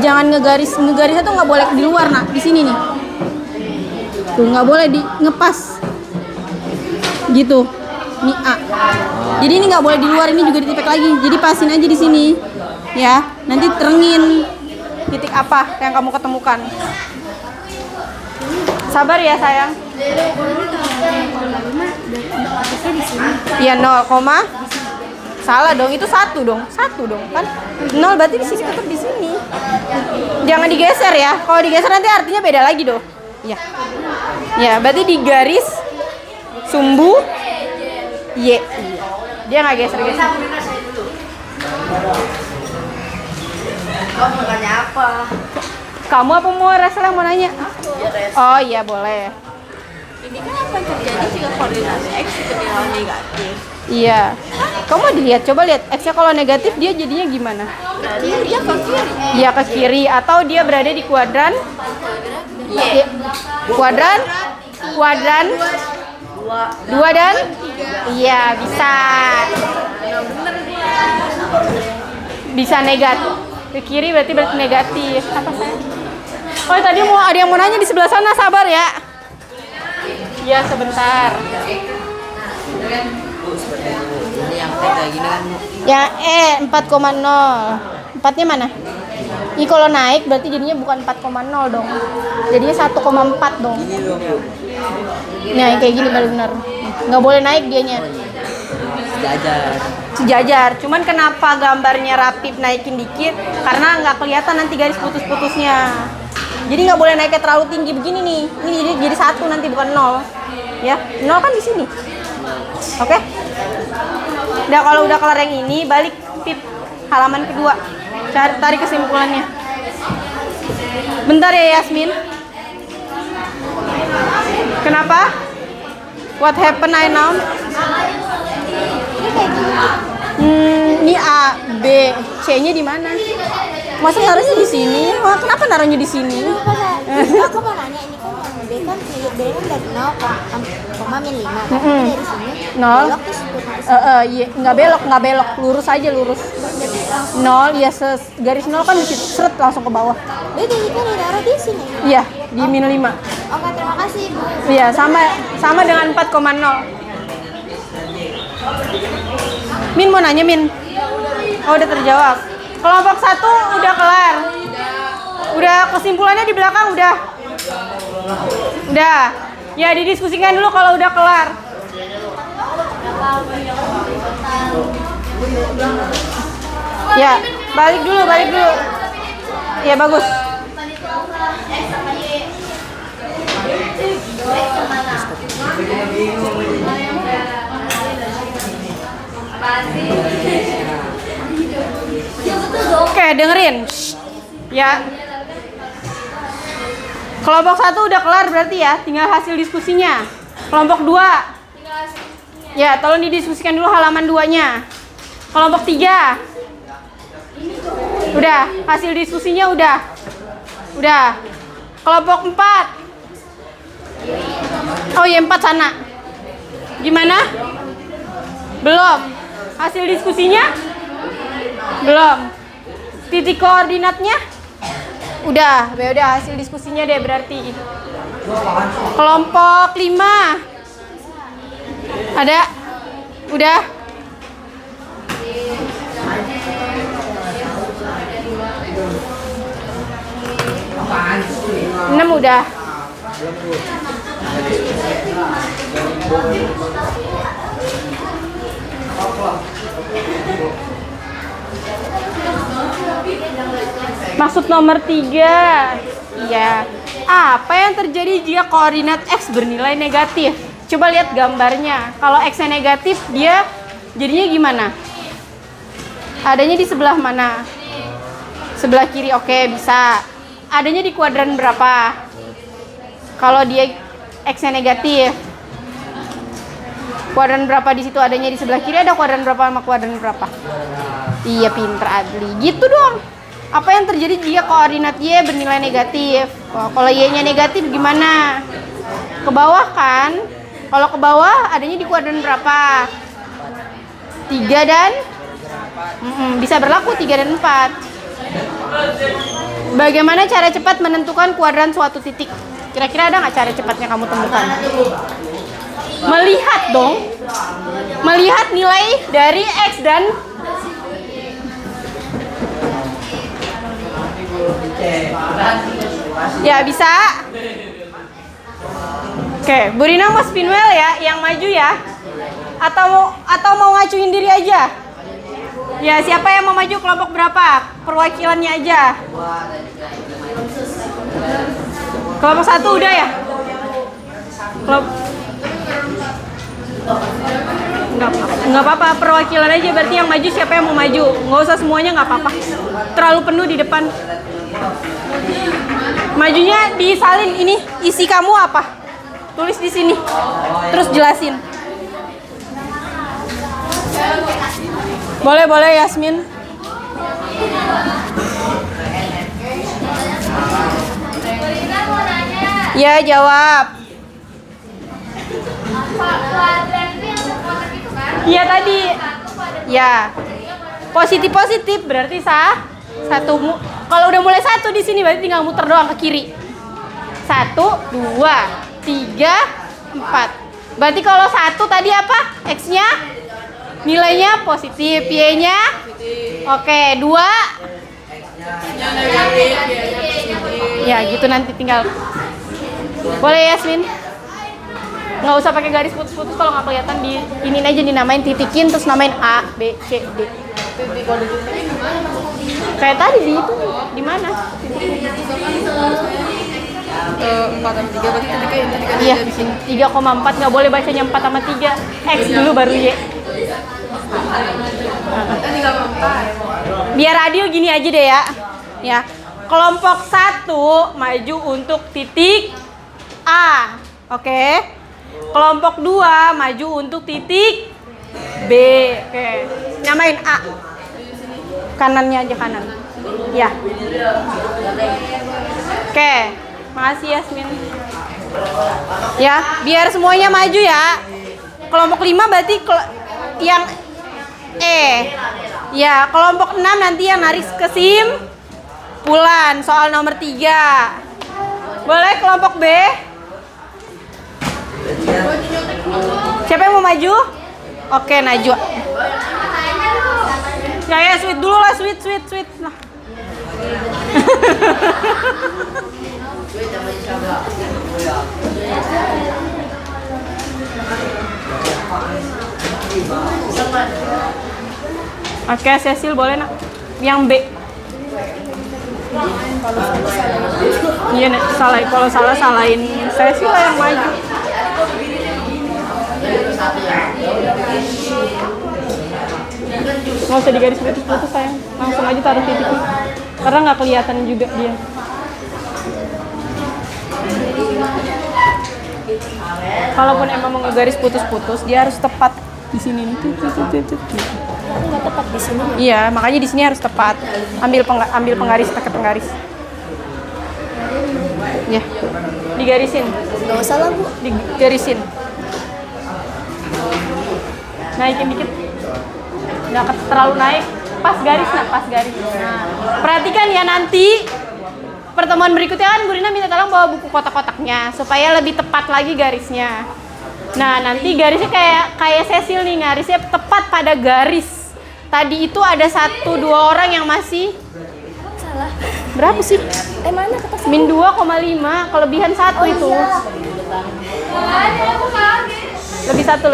jangan ngegarisnya tuh nggak boleh di luar, nah di sini nih. Tuh nggak boleh di ngepas. Gitu. Ini A. Jadi ini nggak boleh di luar, ini juga ditipek lagi. Jadi pasin aja di sini. Ya, nanti terengin titik apa yang kamu ketemukan. Sabar ya sayang. Iya 0, salah dong, itu 1 dong kan 0 berarti di sini tetap di sini. Jangan digeser ya. Kalau digeser nanti artinya beda lagi dong. Ya berarti di garis sumbu Y. Dia nggak geser-geser. Kamu nanya apa? Kamu apa mau Rasel yang mau nanya? Oh iya boleh. Ini kan apa yang terjadi jika koordinat X diketahui negatif? Iya. Kamu mau dilihat, coba lihat X-nya kalau negatif dia jadinya gimana? Dia ke kiri. Iya ke kiri atau dia berada di kuadran Y. Kuadran 2 dan iya bisa. Bisa negatif. Ke kiri berarti negatif. Apa saya? Oh tadi ada yang mau nanya di sebelah sana, sabar ya. Iya sebentar. Ini yang kayak gini kan. Ya 4,0. 4-nya mana? Ini kalau naik berarti jadinya bukan 4,0 dong. Jadinya 1,4 dong. Ini loh, Bu. Nah, yang kayak gini baru benar. Nggak boleh naik dianya. Sejajar. Sejajar. Cuman kenapa gambarnya rapi naikin dikit? Karena nggak kelihatan nanti garis putus-putusnya. Jadi nggak boleh naiknya terlalu tinggi begini nih. Ini jadi 1 nanti bukan 0. Ya, 0 kan di sini. Oke? Udah kalau udah kelar yang ini, balik tip halaman kedua. Tarik kesimpulannya. Bentar ya Yasmin. Kenapa? What happened I know? Ini A, B, C-nya di mana? Masa naruhnya di sini? Wah, kenapa naruhnya di sini? Aku mau nanya ini kan yang B kan dari 0, koma min 5. Tapi dari sini 0. belok terus Iya, nggak belok, lurus aja lurus. 0, ya garis 0 kan di situ, seret langsung ke bawah. Jadi kan ditaruh di sini. Iya, di minus 5. Oke, terima kasih Bu. Iya, sama dengan 4,0. Min mau nanya, Min? Oh, udah terjawab. Kelompok 1 udah kelar. Udah kesimpulannya di belakang udah. Udah. Ya, didiskusikan dulu kalau udah kelar. Ya, balik dulu. Ya, bagus. Oke, dengerin. Ya. Kelompok 1 udah kelar berarti ya, tinggal hasil diskusinya. Kelompok 2. Ya, tolong didiskusikan dulu halaman 2-nya. Kelompok 3. Udah, hasil diskusinya udah. Kelompok 4. Oh iya, 4 sana. Gimana? Belum. Hasil diskusinya? Belum. Titik koordinatnya? Udah hasil diskusinya deh berarti. Kelompok 5. Ada? Udah? Enam udah. Maksud nomor 3. Iya. Apa yang terjadi jika koordinat X bernilai negatif? Coba lihat gambarnya. Kalau X-nya negatif, dia jadinya gimana? Adanya di sebelah mana? Sebelah kiri, oke, bisa. Adanya di kuadran berapa? Kalau dia X-nya negatif. Kuadran berapa di situ adanya di sebelah kiri, ada kuadran berapa sama kuadran berapa? Iya, pinter Adli. Gitu doang. Apa yang terjadi jika koordinat Y bernilai negatif? Kalau Y-nya negatif gimana? Ke bawah kan? Kalau ke bawah adanya di kuadran berapa? 3 dan bisa berlaku 3 dan 4. Bagaimana cara cepat menentukan kuadran suatu titik? Kira-kira ada nggak cara cepatnya kamu temukan? Melihat dong. Melihat nilai dari X dan ya bisa. Oke, Bu Rina mau spin wheel ya, yang maju ya. Atau mau ngacuin diri aja. Ya, siapa yang mau maju kelompok berapa? Perwakilannya aja. Kelompok 1 udah ya? Nggak apa-apa, perwakilan aja, berarti yang maju siapa yang mau maju. Nggak usah semuanya, nggak apa-apa. Terlalu penuh di depan. Majunya disalin ini, isi kamu apa? Tulis di sini. Terus jelasin. Boleh Yasmin. Ya, jawab. Iya tadi. Ya. Positif berarti satu. Kalau udah mulai 1 di sini berarti tinggal muter doang ke kiri. 1, 2, 3, 4. Berarti kalau 1 tadi apa? X-nya nilainya positif, Y-nya oke, 2 ya gitu, nanti tinggal. Boleh Yasmin? Nggak usah pakai garis putus-putus kalau nggak kelihatan, di ini aja dinamain, titikin terus namain A, B, C, D. Kayak tadi di itu, di mana? 4 sama 3 berarti tadi Iya, 3,4, nggak boleh bacanya 4 sama 3. X dulu baru Y. Biar adil gini aja deh ya. Ya. Kelompok 1 maju untuk titik A. Oke. Kelompok 2 maju untuk titik B. Oke. Nyamain A. Kanannya aja kanan. Ya. Oke. Makasih Yasmin. Ya, biar semuanya maju ya. Kelompok 5 berarti yang E. Ya, kelompok 6 nanti yang narik kesimpulan soal nomor 3. Boleh kelompok B? Siapa yang mau maju? Oke, Najwa. Ya, sweet dulu lah, sweet. Nah. Oke, Cecil boleh nak. Yang B. Iya, salah. Kalau salah salahin Cecil lah yang maju. Nggak usah digaris putus-putus sayang, langsung aja taruh titiknya. Karena nggak kelihatan juga dia. Kalaupun emang mau ngegaris putus-putus, dia harus tepat di sini nih. Nggak tepat di sini. Iya, makanya di sini harus tepat. Ambil penggaris, pakai penggaris. Ya, digarisin. Nggak usah lah Bu. Digarisin. Naikin dikit. Nggak terlalu naik. Pas garis, pas garis. Nah, perhatikan ya nanti. Pertemuan berikutnya kan Bu Rina minta tolong bawa buku kotak-kotaknya supaya lebih tepat lagi garisnya. Nah, nanti garisnya kayak Cecil nih, garisnya tepat pada garis. Tadi itu ada 1-2 orang yang masih Salah. berapa sih? Mana kertas? Min 2,5, kelebihan 1 itu. Lebih satu.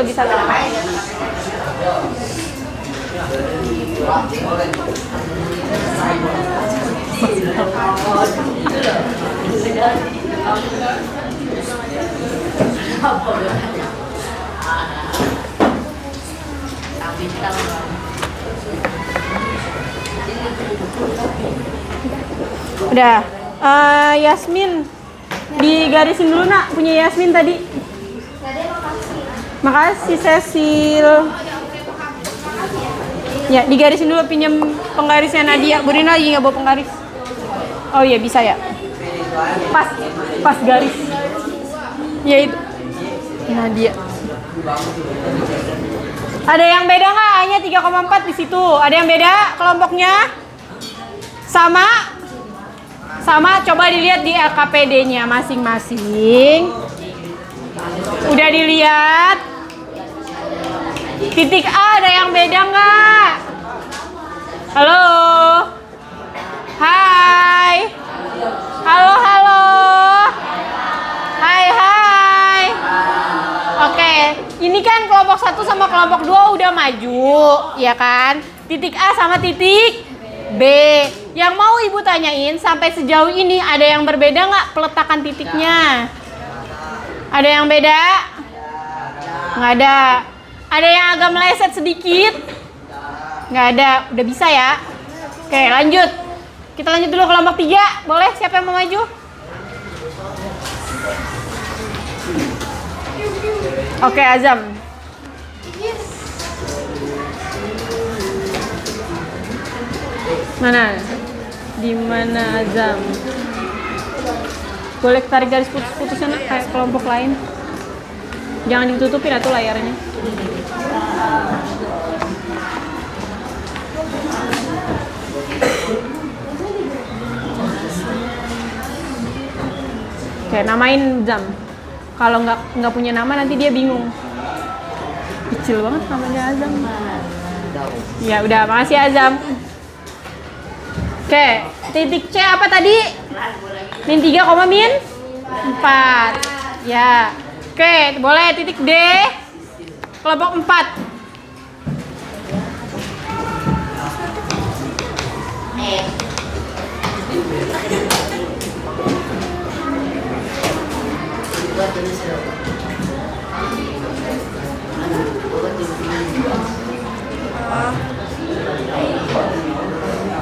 Udah. Yasmin digarisin dulu nak, punya Yasmin tadi. Makasih Cecil. Ya, digarisin dulu, pinjam penggarisnya Nadia. Bu Rina lagi nggak bawa penggaris? Oh iya, bisa ya. Pas garis. Ya itu. Nadia. Ada yang beda nggak? Hanya 3,4 di situ. Ada yang beda kelompoknya? Sama? Sama, coba dilihat di LKPD-nya masing-masing. Udah dilihat? Titik A ada yang beda nggak? Halo? Hai? Halo? Hai. Oke, ini kan kelompok 1 sama kelompok 2 udah maju, ya kan? Titik A sama titik B. Yang mau Ibu tanyain, sampai sejauh ini ada yang berbeda nggak peletakan titiknya? Ada yang beda? Nggak ada. Ada yang agak meleset sedikit? Nggak ada. Udah bisa ya? Oke, lanjut. Kita lanjut dulu kelompok 3. Boleh? Siapa yang mau maju? Oke, Azam. Mana? Di mana Azam? Boleh tarik garis putus-putusnya nak, kayak kelompok lain. Jangan ditutupin atuh layarnya. Oke, namain Zam. Kalau nggak punya nama nanti dia bingung. Kecil banget namanya Azam. Ya udah, makasih Azam. Oke, titik C apa tadi? Min 3, min 4. Ya. Oke, boleh titik D. Kelompok 4.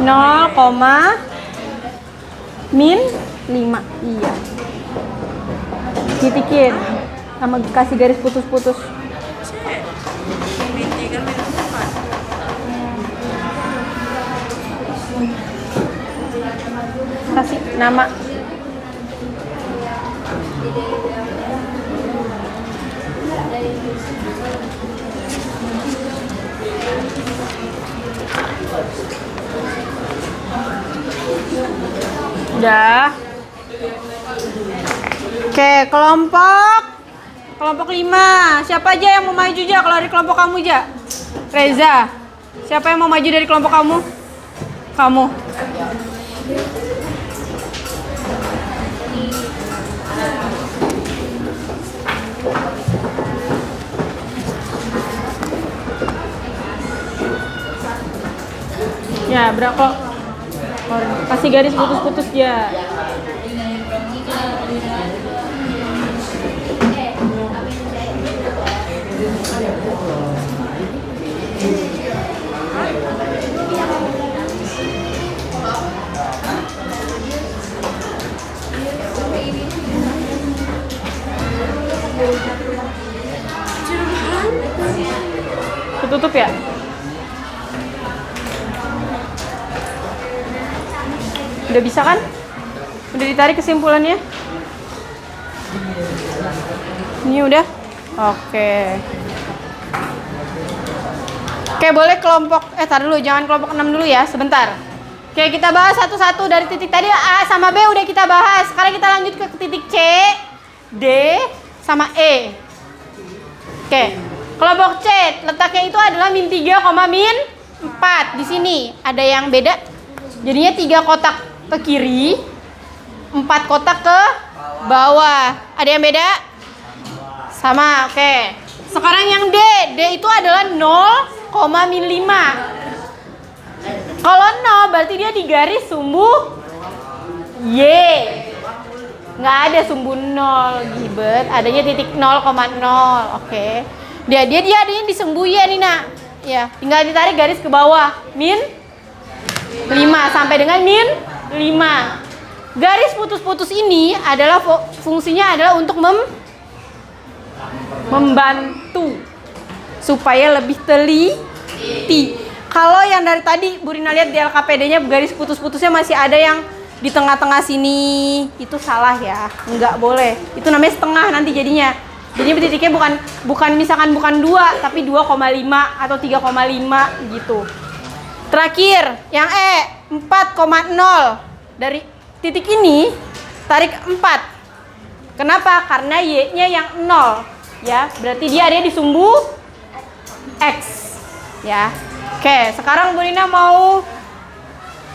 Nol koma min 5. Iya. Titikin sama kasih garis putus-putus. Kasih nama. Udah. Oke, kelompok 5. Siapa aja yang mau maju aja kalau dari kelompok kamu aja? Reza. Siapa yang mau maju dari kelompok kamu? Kamu. Ya, berapa? Kasih garis putus-putus ya. Ketutup ya? Udah bisa kan? Udah ditarik kesimpulannya? Ini udah? Oke. Oke, boleh kelompok tar dulu, jangan kelompok 6 dulu ya, sebentar. Oke, kita bahas satu-satu dari titik tadi A sama B udah kita bahas. Sekarang kita lanjut ke titik C, D, sama E. Oke. Kelompok C, letaknya itu adalah min 3, min 4. Di sini ada yang beda. Jadinya 3 kotak ke kiri, 4 kotak ke bawah. Ada yang beda? Sama, oke. Sekarang yang D itu adalah 0, min 5. Kalau 0 berarti dia di garis sumbu Y. Nggak ada sumbu 0, Gibet. Adanya titik 0,0, oke. Dia adanya di sumbu Y nih, nak. Ya, tinggal ditarik garis ke bawah, min 5 sampai dengan min 5. Garis putus-putus ini adalah fungsinya adalah untuk membantu supaya lebih teliti. Kalau yang dari tadi Bu Rina lihat di LKPD-nya garis putus-putusnya masih ada yang di tengah-tengah sini, itu salah ya, nggak boleh. Itu namanya setengah nanti jadinya. Jadi titiknya bukan misalkan bukan 2 tapi 2,5 atau 3,5 gitu. Terakhir, yang E 4,0 dari titik ini tarik 4. Kenapa? Karena Y-nya yang 0 ya, berarti dia ada di sumbu X ya. Oke, sekarang Bu Rina mau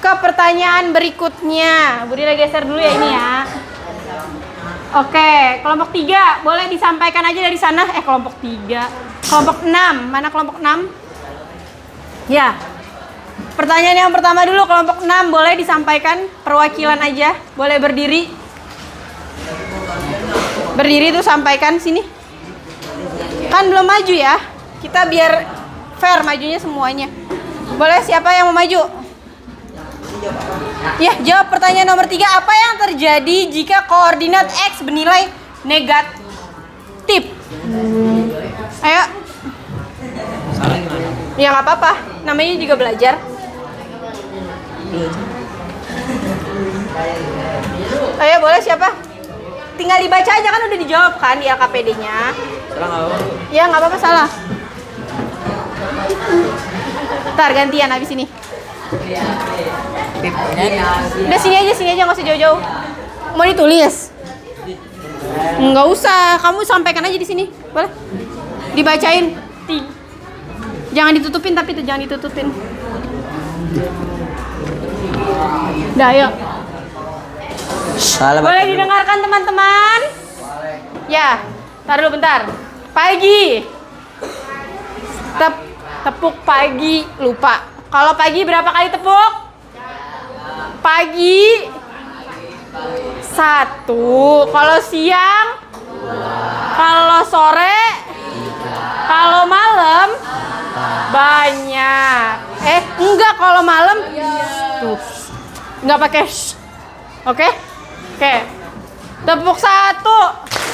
ke pertanyaan berikutnya. Bu Rina geser dulu ya ini ya. Oke, kelompok 3 boleh disampaikan aja dari sana. Kelompok 3. Kelompok 6, mana kelompok 6? Ya. Pertanyaan yang pertama dulu, kelompok 6 boleh disampaikan perwakilan aja. Boleh berdiri. Berdiri tuh sampaikan sini. Kan belum maju ya. Kita biar fair majunya semuanya. Boleh siapa yang mau maju? Ya, jawab pertanyaan nomor 3. Apa yang terjadi jika koordinat X bernilai negatif? Ayo. Ya nggak apa-apa, namanya juga belajar. Ayo, boleh siapa? Tinggal dibaca aja kan udah dijawab kan di LKPD-nya. Salah nggak apa? Ya nggak apa-apa, salah. Ntar gantian habis ini. Udah sini aja nggak usah jauh-jauh. Mau ditulis? Nggak usah, kamu sampaikan aja di sini, boleh? Dibacain. Jangan ditutupin tapi itu jangan ditutupin. Udah, ayo. Salah. Boleh didengarkan teman-teman? Ya, tar dulu bentar. Pagi. Tepuk pagi, lupa. Kalau pagi berapa kali tepuk? Pagi 1. Kalau siang? Kalau sore? Kalau malam? Banyak. Enggak, kalau malam tuh. Enggak pakai sh. Oke? Oke. Tepuk 1.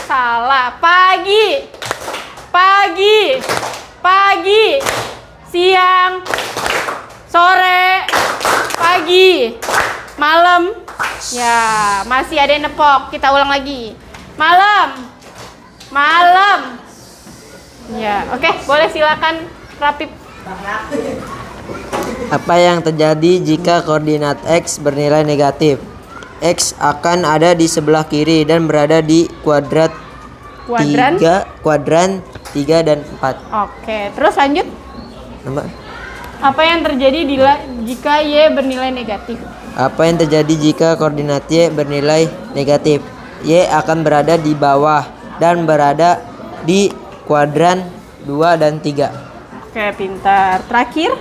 Salah. Pagi. Siang. Sore. Pagi. Malam. Ya, masih ada yang nepok. Kita ulang lagi. Malam. Ya, oke, boleh silakan Rapip. Apa yang terjadi jika koordinat X bernilai negatif? X akan ada di sebelah kiri dan berada di kuadran 3 dan 4. Oke, terus lanjut. Nama? Apa yang terjadi jika Y bernilai negatif? Apa yang terjadi jika koordinat Y bernilai negatif? Y akan berada di bawah dan berada di kuadran 2 dan 3. Oke, pintar. Terakhir,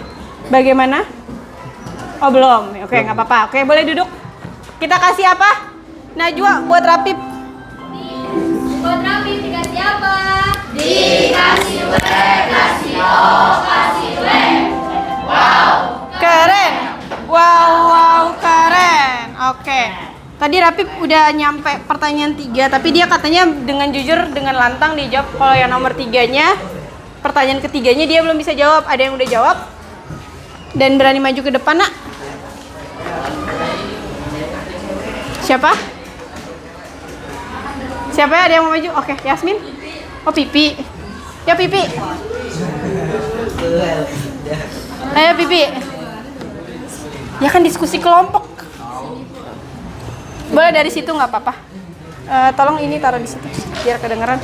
bagaimana? Oh, belum. Oke, nggak apa-apa. Oke, boleh duduk. Kita kasih apa? Najwa buat Rapip. Buat Rapi dikasih apa? Dikasih W, kasih O, kasih W. Wow. Keren. Wow, keren. Oke. Tadi Rapip udah nyampe pertanyaan 3, tapi dia katanya dengan jujur, dengan lantang dia jawab. Kalau yang nomor 3-nya, pertanyaan ketiganya dia belum bisa jawab. Ada yang udah jawab dan berani maju ke depan, nak? Siapa? Siapa ya? Ada yang mau maju? Oke, Yasmin. Oh, Pipi. Ya, Pipi. Ayo, Pipi. Ya kan diskusi kelompok. Boleh dari situ nggak apa-apa. Tolong ini taruh di situ biar kedengeran.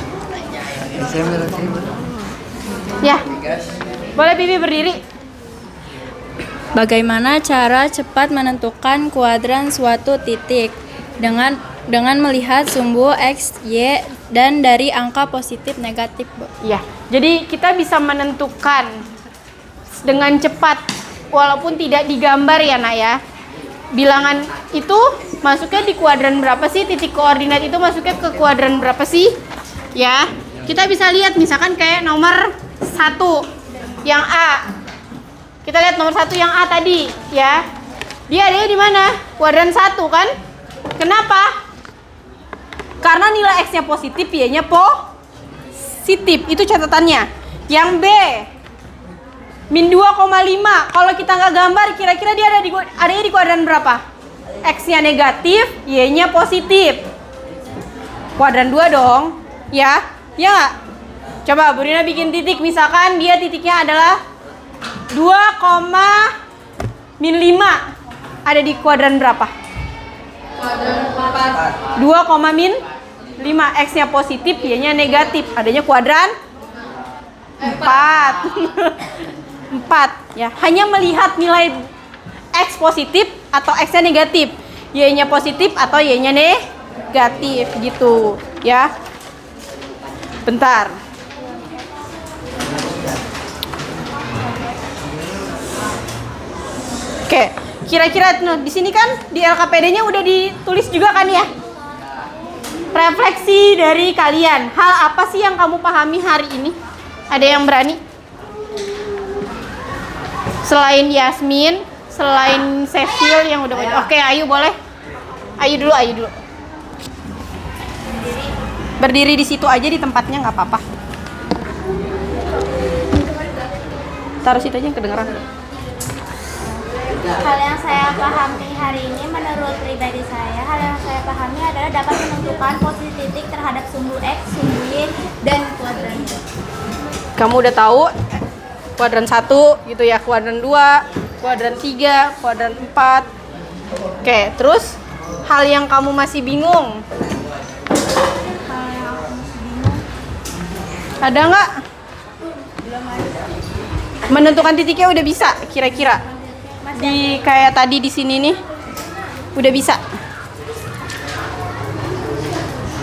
Ya. Boleh Pipi berdiri. Bagaimana cara cepat menentukan kuadran suatu titik dengan melihat sumbu X, Y, dan dari angka positif negatif, Bu? Ya. Jadi kita bisa menentukan dengan cepat walaupun tidak digambar ya, Nak ya. Bilangan itu masuknya di kuadran berapa sih? Titik koordinat itu masuknya ke kuadran berapa sih? Ya. Kita bisa lihat misalkan kayak nomor 1 yang A. Kita lihat nomor 1 yang A tadi, ya. Dia ada di mana? Kuadran 1 kan? Kenapa? Karena nilai X-nya positif, Y-nya positif. Itu catatannya. Yang B. Min 2,5. Kalau kita nggak gambar, kira-kira dia adanya di kuadran berapa? X-nya negatif, Y-nya positif. Kuadran 2 dong. Ya? Ya nggak? Coba Bu Rina bikin titik. Misalkan dia titiknya adalah 2,-5. Ada di kuadran berapa? Kuadran 4. 2,-5. X-nya positif, Y-nya negatif. Adanya kuadran 4. 4 ya, hanya melihat nilai X positif atau X-nya negatif, Y-nya positif atau Y-nya negatif gitu ya. Bentar. Oke, kira-kira di sini kan di LKPD-nya udah ditulis juga kan ya? Refleksi dari kalian. Hal apa sih yang kamu pahami hari ini? Ada yang berani? Selain Yasmin, selain Cecil yang udah. Oke, Ayu boleh. Ayu dulu. Berdiri di situ aja di tempatnya nggak apa-apa. Taruh situ aja yang kedengeran. Hal yang saya pahami hari ini menurut pribadi saya, hal yang saya pahami adalah dapat menentukan posisi titik terhadap sumbu X, sumbu Y, dan kuadran. Kamu udah tahu kuadran 1 gitu ya, kuadran 2, kuadran 3, kuadran 4. Oke, terus hal yang kamu masih bingung? Ada nggak? Menentukan titiknya udah bisa kira-kira? Di kayak tadi di sini nih. Udah bisa.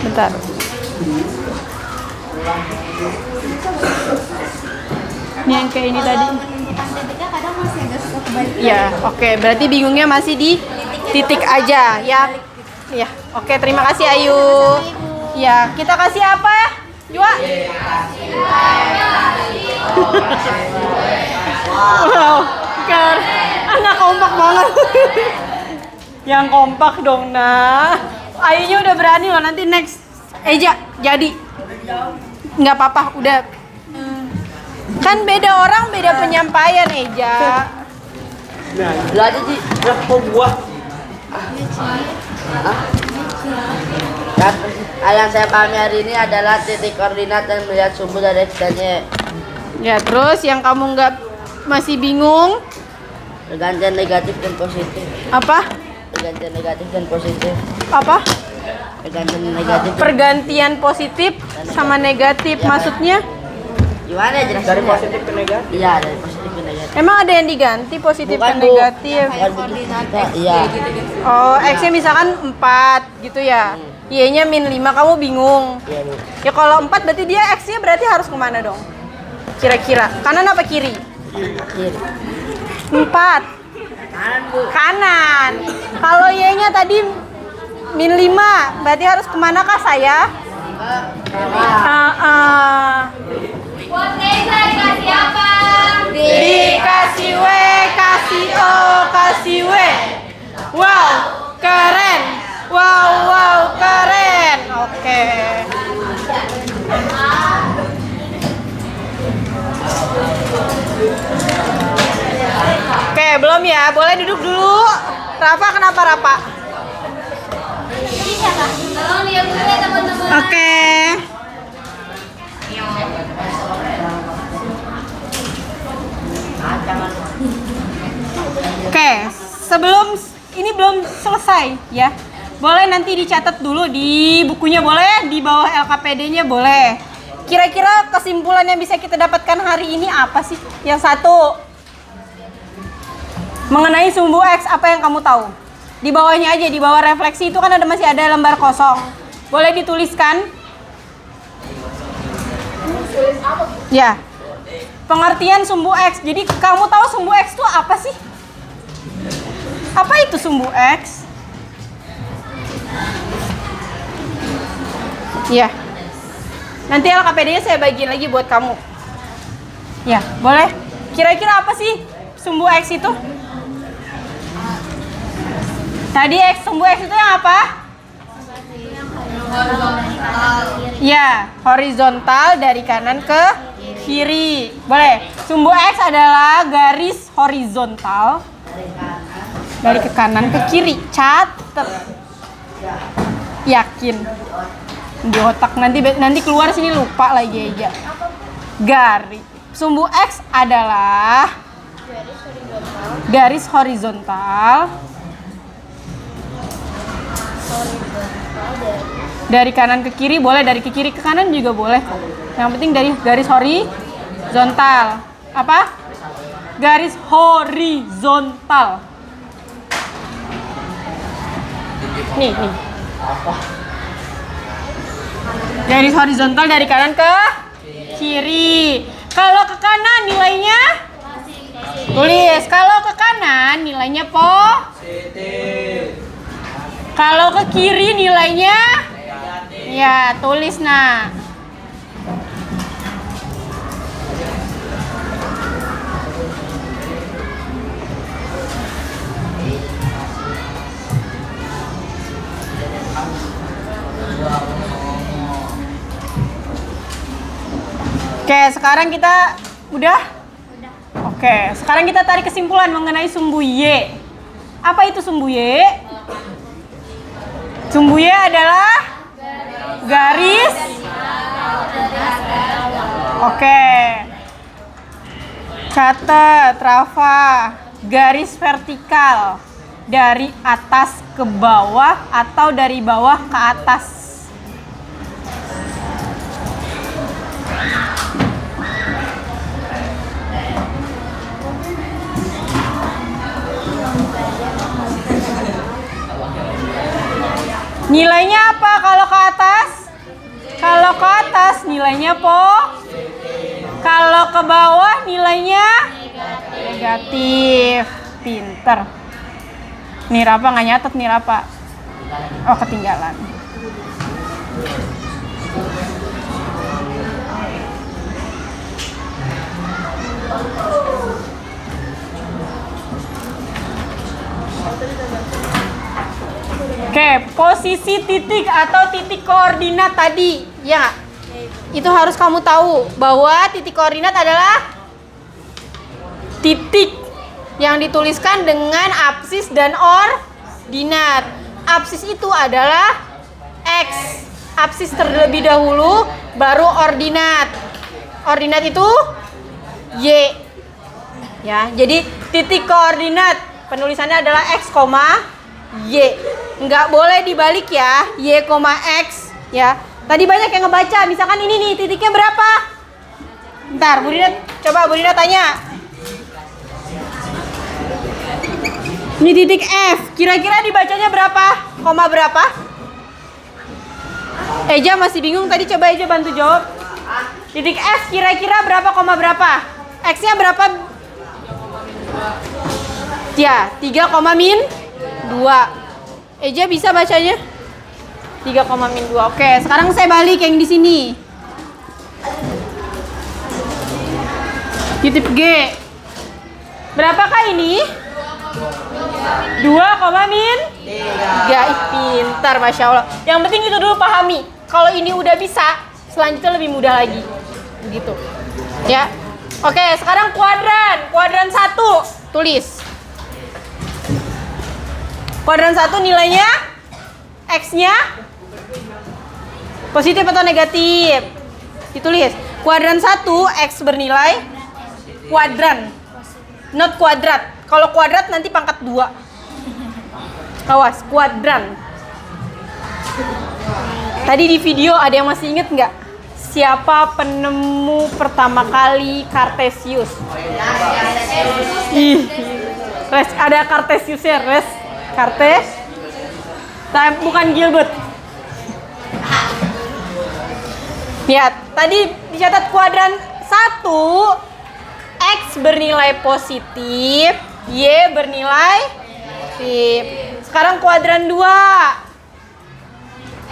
Bentar. Ini yang kayak ini tadi. Menentukan titiknya kadang masih agak suka kebalik. Ya, oke. Berarti bingungnya masih di titik aja, ya. Ya, oke. Terima kasih Ayu. Ya, kita kasih apa ya? Jua? Wow, keren. Anak kompak banget. Yang kompak dong, nah. Ayunya udah berani loh, nanti next. Eja, jadi. Nggak apa-apa, udah. Kan beda orang, beda penyampaian, Eja. Lu aja Ji, berapa buah? Hal yang saya pahami hari ini adalah titik koordinat dan melihat sumbu dari X dan Y. Ya, terus yang kamu nggak masih bingung? Pergantian negatif dan positif. Apa? Pergantian negatif dan positif. Apa? Pergantian negatif. Pergantian positif sama negatif, maksudnya? Gimana ya jelasnya? Dari positif ke negatif? Iya, dari positif ke negatif. Emang ada yang diganti positif Bukan, ke Bu. negatif? Bukan begitu juga. Iya. Oh, X-nya misalkan 4 gitu ya. Y-nya -5, kamu bingung. Iya, Bu. Ya kalau 4 berarti dia X-nya berarti harus kemana dong? Kira-kira kanan apa kiri? Kiri. 4 Kanan, Bu. kanan. Kalau Y-nya tadi -5 berarti harus kemana kah saya? Dikasih W, kasih O, kasih W. Wow, keren. Wow, keren. Oke. Oke, belum ya? Boleh duduk dulu. Rafa, kenapa Rafa? Tolong lihat dulu ya teman-teman. Oke. Oke, sebelum ini belum selesai ya. Boleh nanti dicatat dulu di bukunya, boleh di bawah LKPD-nya boleh. Kira-kira kesimpulan yang bisa kita dapatkan hari ini apa sih? Yang satu, mengenai sumbu X, apa yang kamu tahu? Di bawahnya aja, di bawah refleksi itu kan masih ada lembar kosong. Boleh dituliskan? Ya. Pengertian sumbu X. Jadi kamu tahu sumbu X itu apa sih? Apa itu sumbu X? Ya. Nanti LKPD-nya saya bagiin lagi buat kamu. Ya, boleh. Kira-kira apa sih sumbu X itu? Tadi X, sumbu X itu yang apa? Horizontal. Ya, horizontal dari kanan ke kiri. Boleh. Sumbu X adalah garis horizontal dari ke kanan ke kiri. Catet. Yakin. Di otak nanti keluar sini lupa lagi aja. Garis. Sumbu X adalah garis horizontal dari kanan ke kiri, boleh dari ke kiri ke kanan juga boleh. Yang penting dari garis horizontal. Apa? Garis horizontal. Nih. Garis horizontal dari kanan ke kiri. Kalau ke kanan nilainya tulis. Kalau ke kanan nilainya positif. Kalau ke kiri nilainya ya tulis nah. Oke, sekarang kita udah? Oke, sekarang kita tarik kesimpulan mengenai sumbu Y. Apa itu sumbu Y? Sumbu Y adalah garis. Oke. Catat, Rafa. Garis vertikal dari atas ke bawah atau dari bawah ke atas. Nilainya apa kalau ke atas? Kalau ke atas nilainya kalau ke bawah nilainya negatif. Pinter. Nih Rafa nggak nyatet nih Rafa. Oh ketinggalan. Oke, posisi titik atau titik koordinat tadi, ya nggak? Itu harus kamu tahu bahwa titik koordinat adalah titik yang dituliskan dengan absis dan ordinat. Absis itu adalah X, absis terlebih dahulu, baru ordinat. Ordinat itu Y. Ya, jadi titik koordinat penulisannya adalah X, Y. Nggak boleh dibalik ya, Y, X ya. Tadi banyak yang ngebaca, misalkan ini nih titiknya berapa? Bentar, Bu Dina, coba Bu Dina tanya. Ini titik F, kira-kira dibacanya berapa? Koma berapa? Eja masih bingung tadi, coba Eja bantu jawab. Titik F kira-kira berapa, koma berapa? X-nya berapa? Ya, 3,-2. Eja bisa bacanya? 3,-2. Oke, sekarang saya balik yang di sini. Titik G. Berapakah ini? 2,-3. Ih, pintar, Masya Allah. Yang penting itu dulu pahami. Kalau ini udah bisa, selanjutnya lebih mudah lagi. Begitu. Ya. Oke, sekarang kuadran. Kuadran 1. Tulis. Kuadran 1 nilainya X-nya positif atau negatif? Ditulis. Kuadran 1 X bernilai kuadran, not kuadrat. Kalau kuadrat nanti pangkat 2. Awas, kuadran. Tadi di video ada yang masih inget nggak? Siapa penemu pertama kali Cartesius? Ih, ada Cartesiusnya, res. Bukan Gilbert. Lihat, tadi dicatat kuadran 1 X bernilai positif, Y bernilai negatif. Sekarang kuadran 2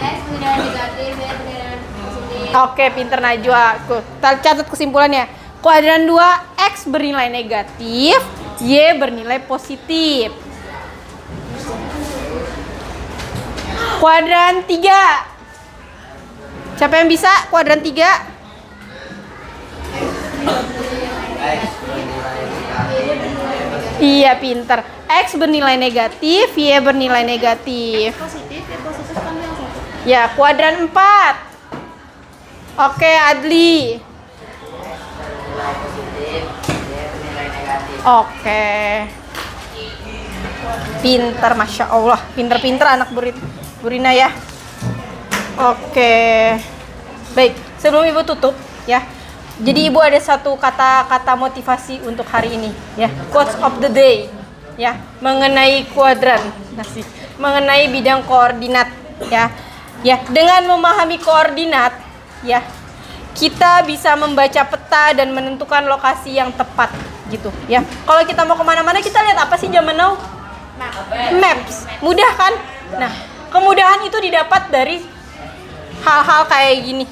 X bernilai negatif, Y bernilai positif. Oke, pinter Najwa. Catat kesimpulannya. Kuadran 2 X bernilai negatif, Y bernilai positif. Kuadran 3. Siapa yang bisa kuadran 3? Iya, pinter. X bernilai negatif, Y bernilai negatif. Positif, ya positif kan yang satu. Ya, kuadran 4. Oke, Adli. Oke. Pinter, Masya Allah. Pinter-pinter anak Burina ya. Oke. Baik, sebelum Ibu tutup ya. Jadi Ibu ada satu kata-kata motivasi untuk hari ini ya. Quotes of the day ya, mengenai kuadran, mengenai bidang koordinat ya. Ya, dengan memahami koordinat ya, kita bisa membaca peta dan menentukan lokasi yang tepat gitu ya. Kalau kita mau kemana-mana kita lihat apa sih zaman now? Maps. Mudah kan? Nah, kemudahan itu didapat dari hal-hal kayak gini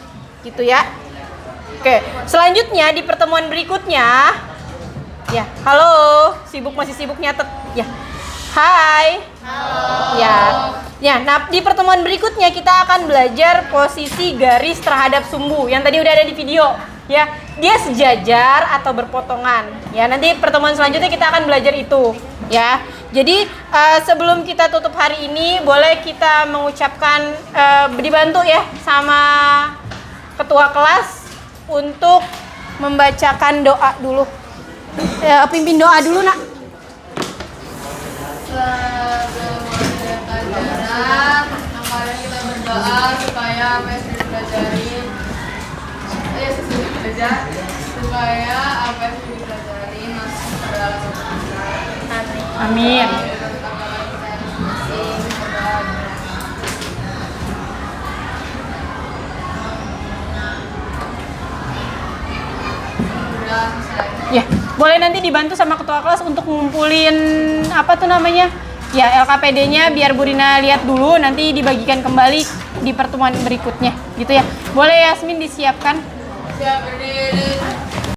gitu ya. Oke, selanjutnya di pertemuan berikutnya ya, halo, masih sibuk nyatet ya. Hai. Halo. Ya, nah di pertemuan berikutnya kita akan belajar posisi garis terhadap sumbu yang tadi udah ada di video ya. Dia sejajar atau berpotongan. Ya, nanti pertemuan selanjutnya kita akan belajar itu ya. Jadi sebelum kita tutup hari ini, boleh kita mengucapkan dibantu ya sama ketua kelas untuk membacakan doa dulu. Pimpin doa dulu, Nak. Sebelum pelajaran, mari kita berdoa supaya apa yang sudah dipelajarin, sesuai belajar, supaya apa yang sudah dipelajari masuk ke dalam pikiran. Amin. Ya, boleh nanti dibantu sama ketua kelas untuk ngumpulin apa tuh namanya? Ya, LKPD-nya biar Burina lihat dulu, nanti dibagikan kembali di pertemuan berikutnya gitu ya. Boleh Yasmin disiapkan? Siap berdiri.